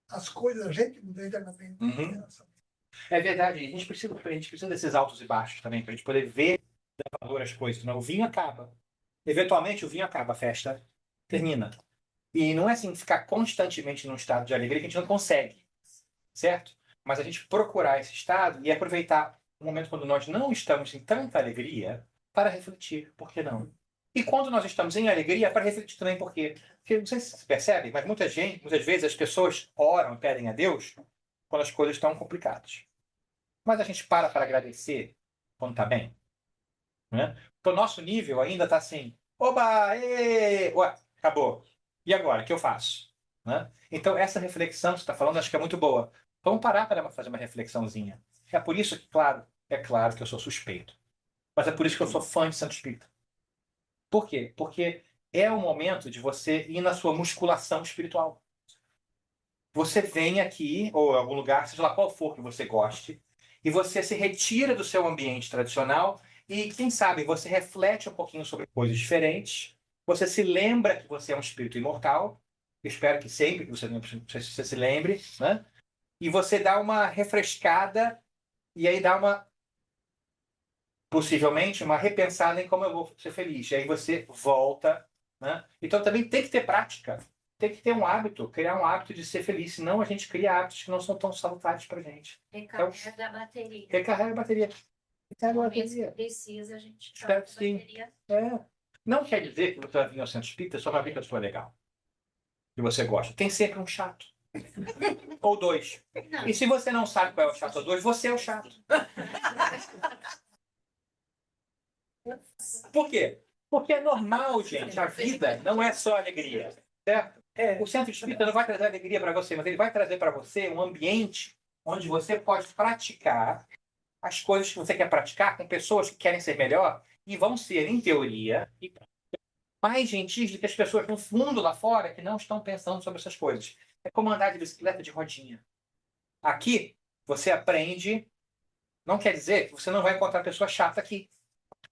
as coisas, a gente muda internamente. Uhum. Né? É verdade, a gente precisa desses altos e baixos também, para a gente poder ver dar valor às coisas. Não? O vinho acaba. Eventualmente, o vinho acaba, a festa termina. E não é assim ficar constantemente num estado de alegria que a gente não consegue, certo? Mas a gente procurar esse estado e aproveitar o momento quando nós não estamos em tanta alegria para refletir, por que não? E quando nós estamos em alegria, para refletir também, por quê? Porque não sei se você percebe, mas muitas vezes as pessoas oram e pedem a Deus quando as coisas estão complicadas. Mas a gente para agradecer quando está bem, né? Então, o nosso nível ainda está assim, oba, ué, acabou. E agora, o que eu faço? Né? Então, essa reflexão que você está falando, acho que é muito boa. Vamos parar para fazer uma reflexãozinha. É por isso que, claro, é claro que eu sou suspeito. Mas é por isso que eu sou fã de Santo Espírito. Por quê? Porque é o momento de você ir na sua musculação espiritual. Você vem aqui, ou em algum lugar, seja lá qual for que você goste, e você se retira do seu ambiente tradicional e, quem sabe, você reflete um pouquinho sobre coisas diferentes. Você se lembra que você é um espírito imortal. Eu espero que sempre que você se lembre, né? E você dá uma refrescada e aí dá uma, possivelmente, uma repensada em como eu vou ser feliz. E aí você volta, né? Então também tem que ter prática. Tem que ter um hábito, criar um hábito de ser feliz, senão a gente cria hábitos que não são tão salutares para gente. Recarrega a bateria. Recarrega a bateria. Recarrega a No momento que bateria. precisa, a gente Espero troca a que sim. bateria. É. Não quer dizer que você vai vir ao centro espírita só para ver que a pessoa é legal. Que você gosta. Tem sempre um chato. Ou dois. Não, E se você não sabe qual é o chato ou dois, você é o chato. Por quê? Porque é normal, gente. A vida não é só alegria. Certo? É. O centro espírita não vai trazer alegria para você, mas ele vai trazer para você um ambiente onde você pode praticar as coisas que você quer praticar com pessoas que querem ser melhor e vão ser, em teoria, mais gentis do que as pessoas no fundo lá fora que não estão pensando sobre essas coisas. É como andar de bicicleta de rodinha. Aqui, você aprende. Não quer dizer que você não vai encontrar pessoa chata aqui.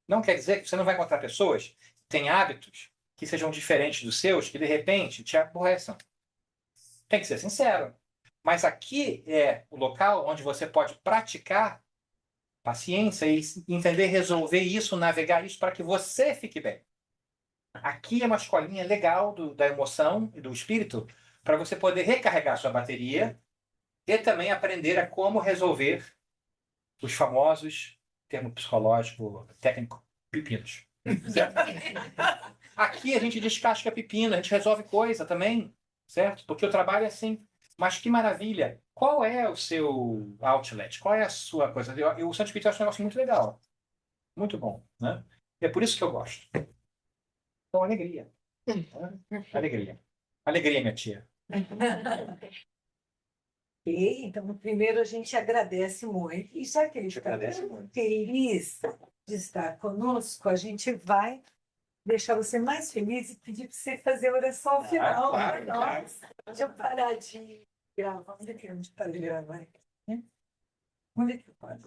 Não quer dizer que você não vai encontrar pessoas que têm hábitos que sejam diferentes dos seus, que de repente te aborreçam. Tem que ser sincero. Mas aqui é o local onde você pode praticar paciência e entender, resolver isso, navegar isso para que você fique bem. Aqui é uma escolinha legal da emoção e do espírito para você poder recarregar sua bateria e também aprender a como resolver os famosos, termo psicológico, técnico, pepinos. Certo? Aqui a gente descasca pepino, a gente resolve coisa também, certo? Porque o trabalho é assim. Mas que maravilha! Qual é o seu outlet? Qual é a sua coisa? O Santo Espírito eu acho um negócio muito legal. Muito bom, né? E é por isso que eu gosto. Então, alegria. Né? Alegria. Alegria, minha tia. Ok, então, primeiro a gente agradece muito. E já que ele está Agradece muito. feliz de estar conosco, a gente vai deixar você mais feliz e pedir para você fazer a oração final. claro, para nós. Deixa eu parar de gravar. Onde é que a gente para de gravar? Onde é que pode?